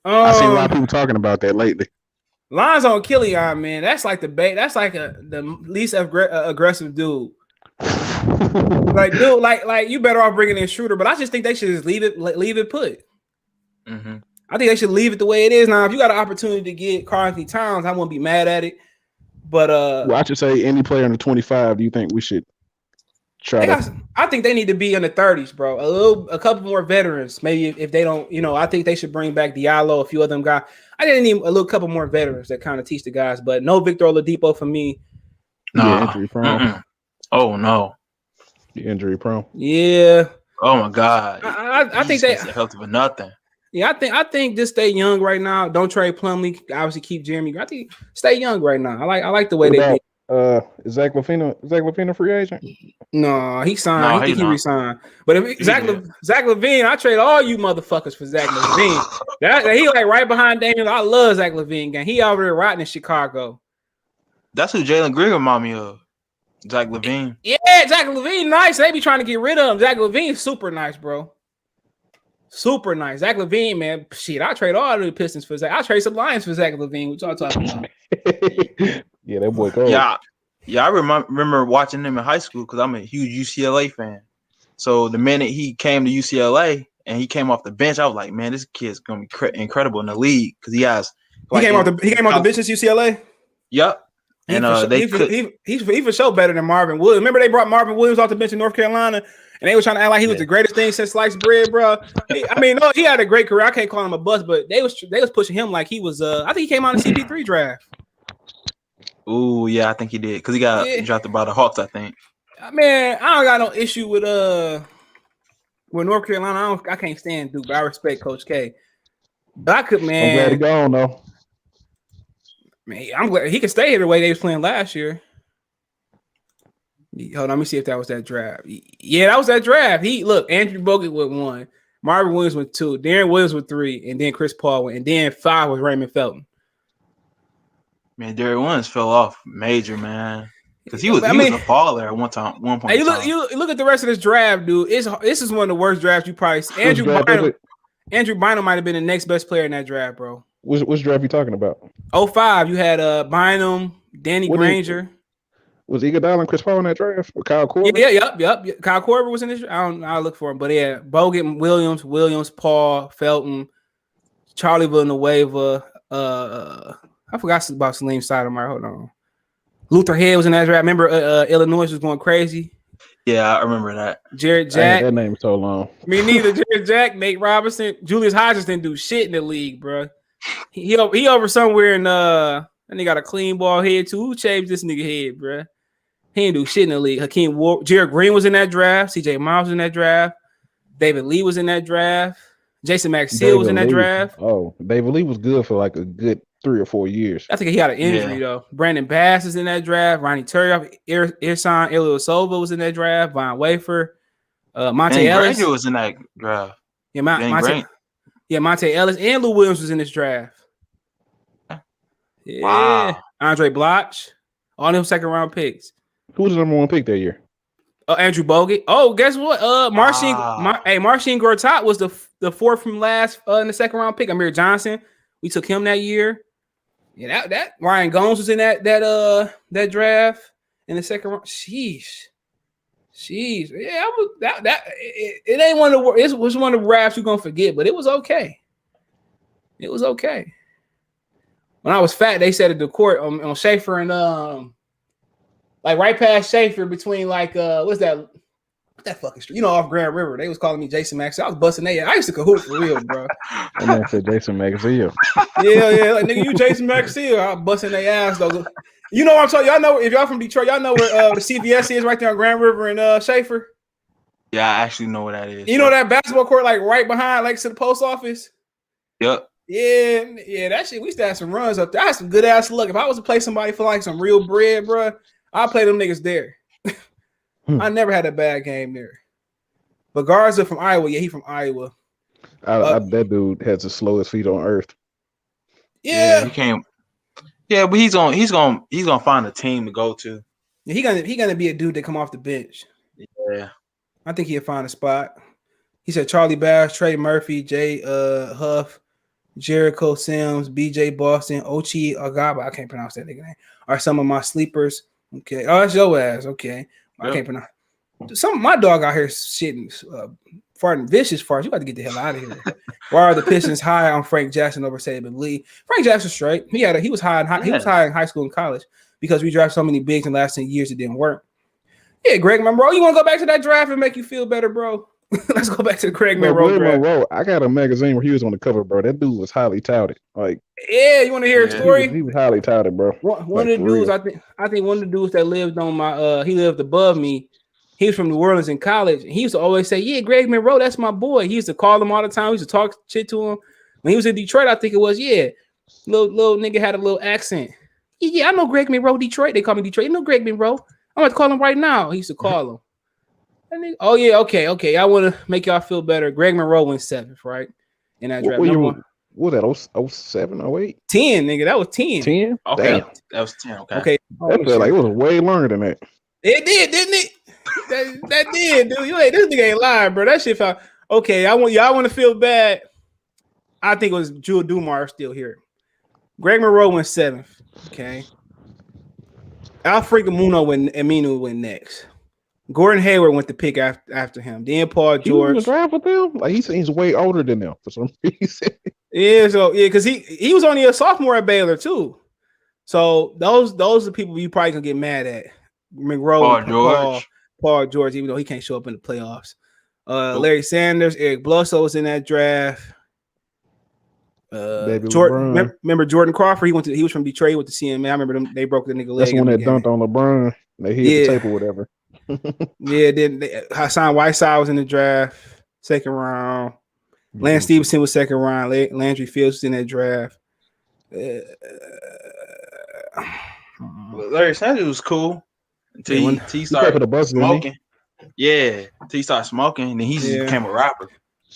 S3: I seen a lot of people talking about that lately.
S1: Lonzo and Killian, man, that's like the least aggressive dude. Like, dude, like you better off bringing in Shooter, but I just think they should just leave it put.
S2: Mm-hmm.
S1: I think they should leave it the way it is now. If you got an opportunity to get Karl-Anthony Towns, I won't be mad at it. But
S3: well, I should say any player under 25. Do you think we should
S1: I think they need to be in the 30s, bro. A couple more veterans. Maybe if they don't, I think they should bring back Diallo, a few of them guys. I didn't need a couple more veterans that kind of teach the guys, but no Victor Oladipo for me.
S3: Yeah, injury prone.
S2: Oh no,
S3: the injury prone.
S1: Yeah.
S2: Oh my God.
S1: I think they
S2: healthy for nothing.
S1: Yeah, I think just stay young right now. Don't trade Plumlee. Obviously, keep Jeremy. I think stay young right now. I like the way they did.
S3: Is Zach LaVine a free agent?
S1: No, he signed. I think he re-signed. But if Zach LaVine, I trade all you motherfuckers for Zach LaVine. He like right behind Damian. I love Zach LaVine, gang. He over there rotting in Chicago.
S2: That's who Jalen Green remind me of. Zach LaVine.
S1: Yeah, Zach LaVine, nice. They be trying to get rid of him. Zach LaVine, super nice, bro. Super nice. Zach LaVine, man. Shit, I trade all the Pistons for Zach. I trade some Lions for Zach LaVine. What y'all talking about?
S3: Yeah, that boy cold.
S2: Yeah, I remember watching him in high school because I'm a huge UCLA fan. So the minute he came to UCLA and he came off the bench, I was like, man, this kid's gonna be incredible in the league because he has.
S1: He came off the bench at UCLA.
S2: Yep. And
S1: he for sure better than Marvin Williams. Remember they brought Marvin Williams off the bench in North Carolina, and they were trying to act like he was the greatest thing since sliced bread, bro. I mean, no, he had a great career. I can't call him a bust, but they was pushing him like he was. I think he came out in the CP3 draft.
S2: Oh yeah, I think he did because he got drafted by the Hawks. I think.
S1: Man, I don't got no issue with North Carolina. I can't stand Duke, but I respect Coach K. But I could, man.
S3: I'm glad he gone though.
S1: Man, I'm glad he could stay here the way they was playing last year. Hold on, let me see if that was that draft. Yeah, that was that draft. Andrew Bogut with 1, Marvin Williams with 2, Darren Williams with 3, and then Chris Paul went, and then 5 was Raymond Felton.
S2: Man, Darren Williams fell off major, man. Because he was a baller at one point.
S1: Hey, you look at the rest of this draft, dude. This is one of the worst drafts you probably see. Andrew Bynum might have been the next best player in that draft, bro.
S3: Which draft you talking about?
S1: 05, you had Bynum, Danny Granger.
S3: Was Iguodala and Chris Paul in that draft? Or Kyle Korver?
S1: Yeah. Kyle Korver was in this. I'll look for him. But yeah, Bogut, Williams, Paul, Felton, Charlie Villanueva. I forgot about Salim Stoudemire. Hold on. Luther Head was in that draft. Remember Illinois was going crazy?
S2: Yeah, I remember that.
S1: Jared Jack.
S3: That name so long.
S1: Me neither. Jared Jack, Nate Robinson, Julius Hodges didn't do shit in the league, bro. He over somewhere in and he got a clean ball head too. Who shaved this nigga head, bro? He didn't do shit in the league. Hakeem Ward, Jared Green was in that draft. CJ Miles was in that draft. David Lee was in that draft. Jason Maxill was in that draft.
S3: Oh, David Lee was good for like a good 3 or 4 years.
S1: I think he had an injury though. Brandon Bass is in that draft. Ronnie Turioff, Ersan Ilyasova was in that draft. Von Wafer, Monte Ellis
S2: Granger was in that draft.
S1: Yeah, Monte Ellis and Lou Williams was in this draft. Yeah, wow. Andre Bloch, all them second round picks.
S3: Who was the number 1 pick that year?
S1: Andrew Bogut. Oh, guess what? Marcin Gortat was the 4th from last in the second round pick. Amir Johnson. We took him that year. Yeah, that Ryan Gomes was in that draft in the second round. Sheesh. Yeah, it ain't one of the. It was one of the drafts you're gonna forget, but it was okay. It was okay. When I was fat, they said at the court on Schaefer and like right past Schaefer between like what's that fucking street? Off Grand River. They was calling me Jason Max. I was busting their ass. I used to cahoot for real, bro.
S3: That man said Jason Maxill.
S1: Yeah, like nigga, you Jason Maxill. I was busting their ass though. You know what I'm talking? Y'all know if y'all from Detroit, y'all know where the CVS is right there on Grand River and Schaefer.
S2: Yeah, I actually know where that is.
S1: You know that basketball court like right behind like to the post office?
S2: Yep.
S1: Yeah, that shit. We used to have some runs up there. I had some good ass luck. If I was to play somebody for like some real bread, bro, I'd play them niggas there. I never had a bad game there. But Garza from Iowa, yeah, he from Iowa.
S3: That dude has the slowest feet on earth.
S1: Yeah,
S2: he came. Yeah, but he's gonna find a team to go to.
S1: Yeah, he gonna be a dude that come off the bench.
S2: Yeah,
S1: I think he'll find a spot. He said Charlie Bass, Trey Murphy, Jay Huff, Jericho Sims, BJ Boston, Ochi Agaba. I can't pronounce that nigga name. Are some of my sleepers. Okay. Oh, that's your ass. Okay. Yep. I can't pronounce. Some of my dog out here shitting, farting vicious farts. You got to get the hell out of here. Why are the Pistons high on Frank Jackson over Saban Lee? Frank Jackson straight. He was high in high school and college because we drafted so many bigs in the last 10 years it didn't work. Yeah, Greg Monroe. You want to go back to that draft and make you feel better, bro? Let's go back to the Greg Monroe draft.
S3: Monroe, I got a magazine where he was on the cover, bro. That dude was highly touted. Like,
S1: yeah, you want to hear a story?
S3: He was highly touted, bro.
S1: One of the dudes, I think one of the dudes that lived on my, he lived above me. He was from New Orleans in college. He used to always say, "Yeah, Greg Monroe, that's my boy." He used to call him all the time. He used to talk shit to him. When he was in Detroit, I think it was, little nigga had a little accent. Yeah, I know Greg Monroe, Detroit. They call me Detroit. You know Greg Monroe. I'm about to call him right now. He used to call him. Oh yeah, okay. I want to make y'all feel better. Greg Monroe went 7th, right? In that draft.
S3: What was that? 07, 08?
S1: 10, nigga. That was 10.
S3: 10?
S2: Okay.
S3: Damn.
S2: That was 10. Okay.
S3: That felt like it was way longer than that.
S1: It did, didn't it? that did, dude. This nigga ain't lying, bro. That shit felt okay. Y'all want to feel bad. I think it was Jewel Dumar still here. Greg Monroe went 7th. Okay. Alfred Aminu went next. Gordon Hayward went to pick after him. Then Paul George. He was in the draft with them? Like he seems way older than them for some reason. Because he was only a sophomore at Baylor too. So those are the people you probably gonna get mad at. Monroe, Paul George, even though he can't show up in the playoffs. Larry Sanders, Eric Bledsoe was in that draft. Jordan, remember Jordan Crawford? He was from Detroit. He went to CMA. I remember them. They broke the nigga leg.
S3: That's the one that dunked on LeBron. They hit the tape or whatever.
S1: Then Hassan Whiteside was in the draft, 2nd round. Lance Stevenson was 2nd round. Landry Fields was in that draft.
S2: Larry Sanders was cool until he started smoking. Yeah, until he started smoking, and then he just became a rapper.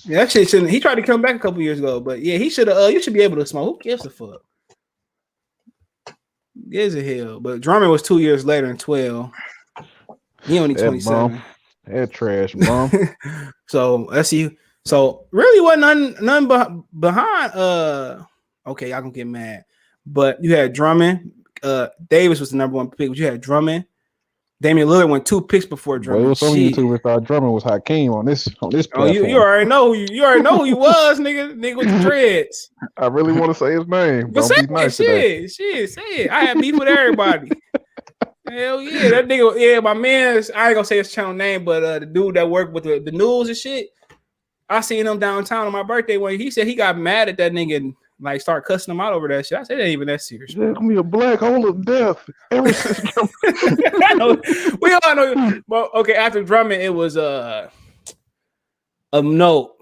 S1: Yeah, that shit shouldn't. He tried to come back a couple years ago, but yeah, he should have. You should be able to smoke. Who gives a fuck? Gives a hell. But Drummond was 2 years later in 12. He only 27.
S3: That trash, bro.
S1: So let's see. So really wasn't none behind. Okay, y'all gonna get mad. But you had Drummond. Davis was the number 1 pick, but you had Drummond. Damian Lillard went 2 picks before Drummond.
S3: Well, it was on YouTube. If Drummond was Hakeem on this platform.
S1: Oh, you already know you already know who he was, nigga with the dreads.
S3: I really want to say his name.
S1: But say it, say it. I have beef with everybody. Hell yeah, that nigga. Yeah, my man. I ain't gonna say his channel name, but the dude that worked with the news and shit. I seen him downtown on my birthday when he said he got mad at that nigga and like start cussing him out over that shit. I said that ain't even that serious.
S3: There's gonna be a black hole of death ever since
S1: we all know. But okay, after Drummond, it was a note.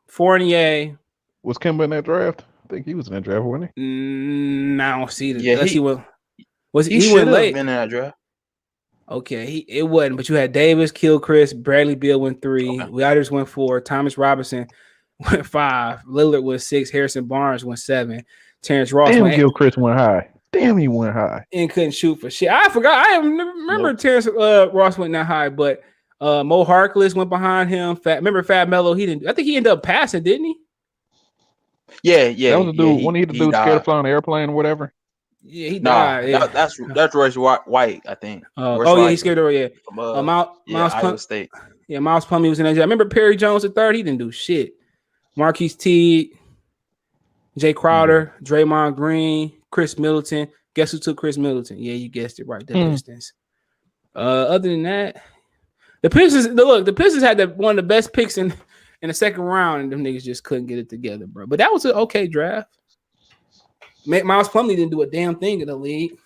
S1: Fournier
S3: was Kemba in that draft. I think he was in that draft, wasn't he?
S1: I don't see that.
S2: Yeah,
S1: he went late.
S2: Been in that draft.
S1: Okay, it wasn't. But you had Davis, Gilchrist, Bradley Beal went 3. Okay. Others went 4. Thomas Robinson went 5. Lillard went 6. Harrison Barnes went 7. Terrence Ross
S3: went 8. Gilchrist went high. Damn, he went high.
S1: And couldn't shoot for shit. I forgot. I remember Terrence Ross went that high, but Mo Harkless went behind him. Remember Fat Mello? He didn't. I think he ended up passing, didn't he?
S3: Yeah. That was the dude. When he the dude scared of flying the airplane or whatever.
S1: Yeah, he died. Yeah.
S2: That's Royce White, I think.
S1: He scared of Miles
S2: State.
S1: Yeah, Miles Plumlee was in that. I remember Perry Jones III. He didn't do shit. Marquise Teague, Jay Crowder, Draymond Green, Chris Middleton. Guess who took Chris Middleton? Yeah, you guessed it right. The Pistons. Other than that, the Pistons had one of the best picks in the 2nd round, and them niggas just couldn't get it together, bro. But that was an okay draft. Miles Plumlee didn't do a damn thing in the league.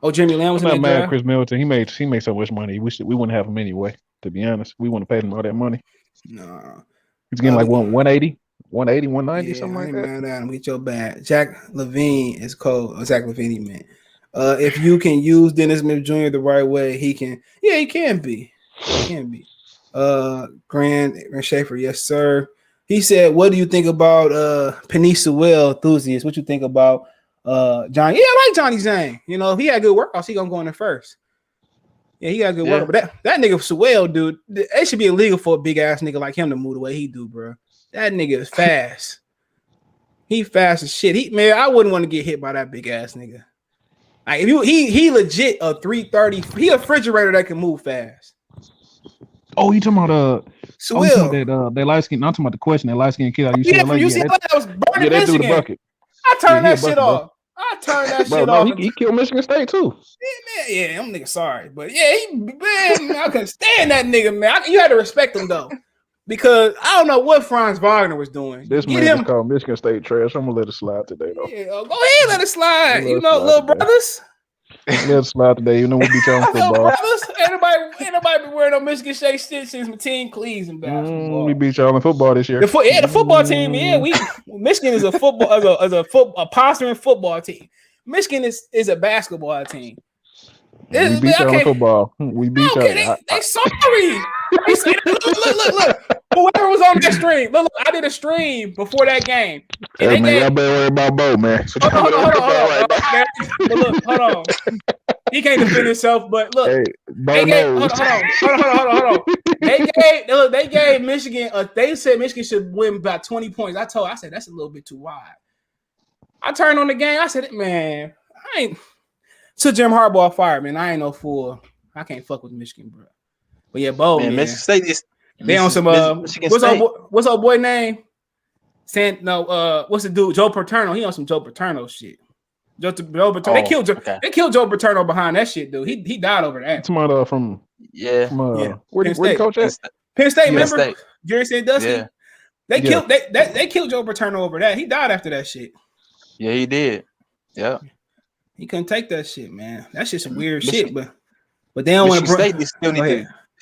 S1: Oh, Jeremy Lamb was in that draft. Mad
S3: Chris Middleton. He made so much money. We wouldn't have him anyway. To be honest, we wouldn't have paid him all that money.
S1: No,
S3: he's getting like 180, 190, something like that.
S1: Mad at him. Get your bad. Zach LaVine is cold. Zach LaVine, he meant. If you can use Dennis Smith Jr. the right way, he can. Yeah, he can be. He can be. Grant Schaefer, yes, sir. He said, "What do you think about Penny Sewell enthusiast? What you think about Johnny? Yeah, I like Johnny Zane. You know, if he had good workouts, he gonna go in there first. Yeah, he got good work. But that nigga Sewell, dude, it should be illegal for a big ass nigga like him to move the way he do, bro. That nigga is fast. He fast as shit. I wouldn't want to get hit by that big ass nigga. Like if he legit a 330. He a refrigerator that can move fast.
S3: Oh, you talking about
S1: Sewell?
S3: That light skin. I'm talking about the question. That light skin kid.
S1: From UCLA that was burning
S3: that dude the
S1: Michigan.
S3: bucket.
S1: I turned that shit off. I I turned that shit off.
S3: He killed Michigan State too.
S1: Yeah, I'm nigga sorry, but yeah, I couldn't stand that nigga, man. You had to respect him though, because I don't know what Franz Wagner was doing.
S3: This man just called Michigan State trash. I'm gonna let it slide today though.
S1: Yeah, go ahead, let it slide. You know, little brothers.
S3: Let it slide today. You know we beat y'all in football.
S1: Ain't nobody been wearing no Michigan State shit since my team Cleves in basketball.
S3: We beat y'all in football this year.
S1: The football team. Yeah, Michigan is a football a posturing football team. Michigan is a basketball team.
S3: We beat y'all in football. We beat y'all.
S1: They sorry. Look. Whoever was on that stream. Look, I did a stream before that game.
S3: Hey, man, y'all better worry about Bo, man.
S1: Hold on. He can't defend himself, but look.
S3: Hey,
S1: hold on. They gave Michigan. They said Michigan should win by 20 points. I said that's a little bit too wide. I turned on the game. I said, man, I ain't. To Jim Harbaugh fired, man. I ain't no fool. I can't fuck with Michigan, bro. But yeah, Bo, man.
S2: Michigan State is.
S1: They on some what's our boy name? What's the dude? Joe Paterno. He on some Joe Paterno shit. Joe Paterno. They killed Joe Paterno behind that shit, dude. He died over that.
S3: Tomorrow from where the coach at?
S1: Penn State, remember? Jerry Sandusky.
S3: Yeah.
S1: They killed Joe Paterno over that. He died after that shit.
S2: Yeah, he did. Yeah.
S1: He couldn't take that shit, man. That shit's some weird shit, but they don't want to.
S2: They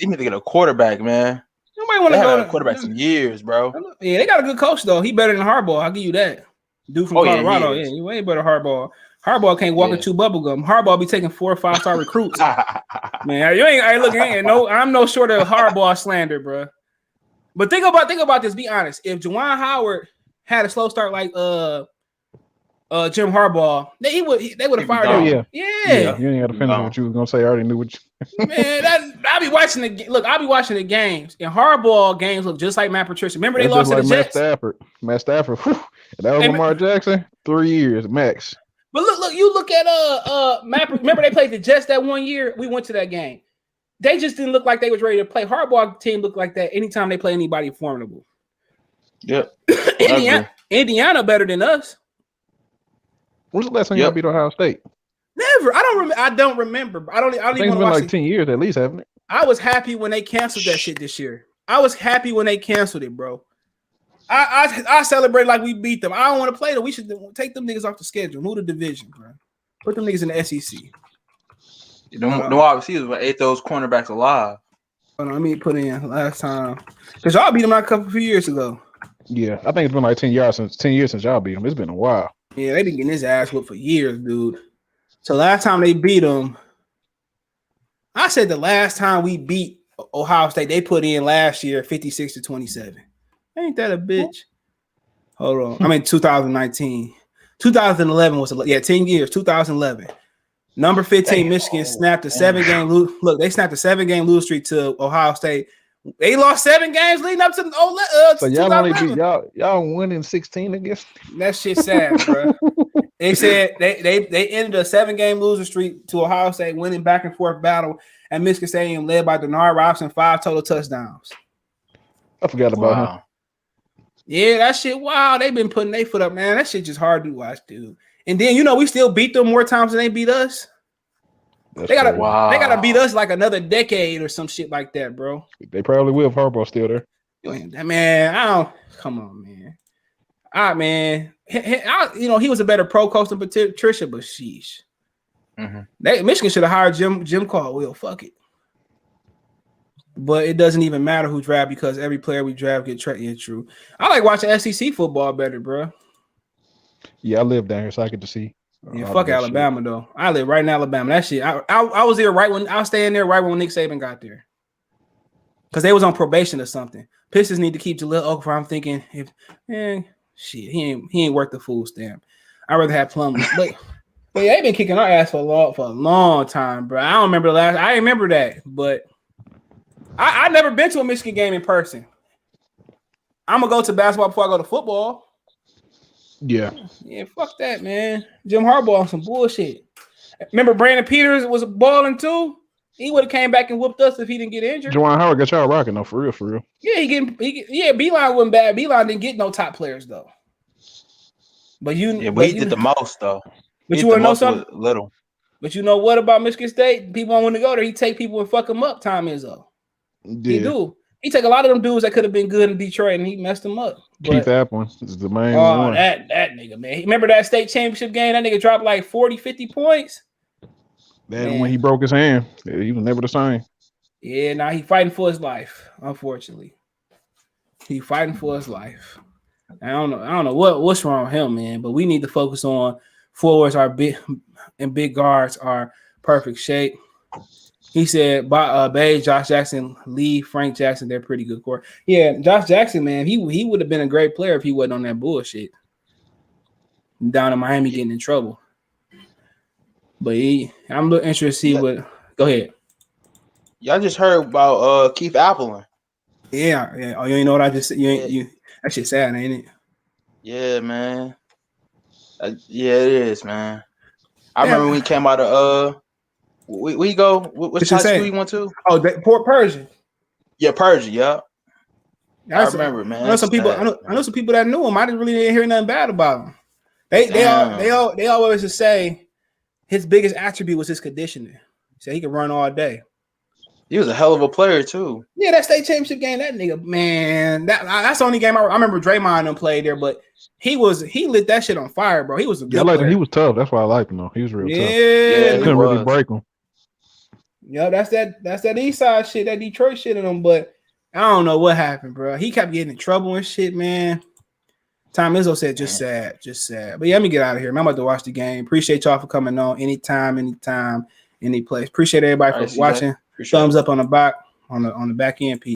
S2: need to get a quarterback, man.
S1: Nobody want to go to
S2: quarterbacks in years, bro.
S1: Yeah, they got a good coach though. He better than Harbaugh. I'll give you that. Dude from Colorado, yeah, he way better than Harbaugh. Harbaugh can't walk into bubblegum. Harbaugh be taking 4 or 5 star recruits. Man, you ain't look. I'm no short of Harbaugh slander, bro. But think about this. Be honest. If Juwan Howard had a slow start like Jim Harbaugh, they would have fired him. Yeah.
S3: You ain't got to finish what you was gonna say. I already knew what you.
S1: Man, I'll be watching the games, and Harbaugh games look just like Matt Patricia. Remember they lost to the Jets.
S3: Matt Stafford. That was Lamar Jackson. 3 years max.
S1: But look, you look at Matt. Remember they played the Jets that one year. We went to that game. They just didn't look like they was ready to play. Harbaugh team looked like that anytime they play anybody formidable.
S2: Yep.
S1: Indiana better than us.
S3: When's the last time y'all beat Ohio State?
S1: Never. I don't remember. I don't even
S3: it's been like 10 years at least, haven't it?
S1: I was happy when they canceled that shit this year. I was happy when they canceled it, bro. I celebrate like we beat them. I don't want to play them. We should take them niggas off the schedule. Move the division, bro. Put them niggas in the SEC.
S2: No receivers, but ate those cornerbacks alive.
S1: Hold on, let me put in last time. Because y'all beat them a few years ago.
S3: Yeah, I think it's been like 10 years since y'all beat them. It's been a while.
S1: Yeah, they've been getting his ass whipped for years, dude. So last time they beat them, I said the last time we beat Ohio State, they put in last year 56-27. Ain't that a bitch? Hold on. I mean 2019. 2011 was 10 years. 2011. Number 15, Michigan snapped a 7-game lose. Look, they snapped a 7-game lose streak to Ohio State. They lost 7 games leading up to
S3: so y'all only beat y'all winning 16 against.
S1: That shit sad, bro. They said they ended a 7-game losing streak to Ohio State, winning back and forth battle at Michigan Stadium, led by Denard Robinson, 5 total touchdowns.
S3: I forgot about him.
S1: Yeah, that shit. Wow, they've been putting their foot up, man. That shit just hard to watch, dude. And then we still beat them more times than they beat us. They gotta beat us like another decade or some shit like that, bro.
S3: They probably will if Harbaugh's still there.
S1: Man, come on, man. He was a better pro coach than Patricia, but sheesh. Mm-hmm. Michigan should have hired Jim Caldwell. Fuck it. But it doesn't even matter who draft because every player we draft get traded. Yeah, true. I like watching SEC football better, bro.
S3: Yeah, I live down here, so I get to see.
S1: Yeah, fuck Alabama shit. Though. I live right in Alabama. That shit. I was there right when I was staying there right when Nick Saban got there, because they was on probation or something. Pistons need to keep Jaleel Okafor. I'm thinking he ain't worth the food stamp. I'd rather have Plumlee. But yeah, they've been kicking our ass for a long time, bro. I don't remember the last. I remember that, but I never been to a Michigan game in person. I'm gonna go to basketball before I go to football.
S3: Yeah,
S1: fuck that, man. Jim Harbaugh on some bullshit. Remember Brandon Peters was balling too? He would have came back and whooped us if he didn't get injured.
S3: Juwan Howard got y'all rocking though, for real.
S1: Yeah, Beeline wasn't bad. Beeline didn't get no top players though. But he
S2: did the most though.
S1: But you want to know something?
S2: Little.
S1: But you know what about Michigan State? People don't want to go there. He take people and fuck them up. Tom Izzo.
S3: Yeah.
S1: He do. He take a lot of them dudes that could have been good in Detroit, and he messed them up.
S3: Keith Applin is the main one.
S1: That nigga, man. Remember that state championship game? That nigga dropped like 40, 50 points.
S3: Then when he broke his hand, he was never the same.
S1: Yeah, now he fighting for his life, unfortunately. He fighting for his life. I don't know what's wrong with him, man. But we need to focus on forwards are big and big guards are perfect shape. He said, Bay, Josh Jackson, Lee, Frank Jackson, they're pretty good core. Yeah, Josh Jackson, man, he would have been a great player if he wasn't on that bullshit. Down in Miami getting in trouble. But I'm interested to see what. Go ahead.
S2: Y'all just heard about Keith Applin.
S1: Yeah. Oh, you know what I just said? You that shit sad, ain't it?
S2: Yeah, man. Yeah, it is, man. I remember when he came out of we go. Which high school you went to?
S1: Oh, Port Persian.
S2: Yeah, Persian. Yeah. I remember, man.
S1: I know some people. I know some people that knew him. I didn't really hear nothing bad about him. They always just say his biggest attribute was his conditioning. So he could run all day.
S2: He was a hell of a player too.
S1: Yeah, that state championship game, that nigga, man, that's the only game I remember Draymond and them played there, but he lit that shit on fire, bro. He was a good player.
S3: He was tough. That's why I liked him though. He was real tough.
S1: Yeah,
S3: couldn't really break him.
S1: Yeah, that's that East Side shit, that Detroit shit in him, but I don't know what happened, bro. He kept getting in trouble and shit, man. Tom Izzo said just sad. But yeah, let me get out of here, man. I'm about to watch the game. Appreciate y'all for coming on anytime, any place. Appreciate everybody for watching. Thumbs up on the back end. Peace.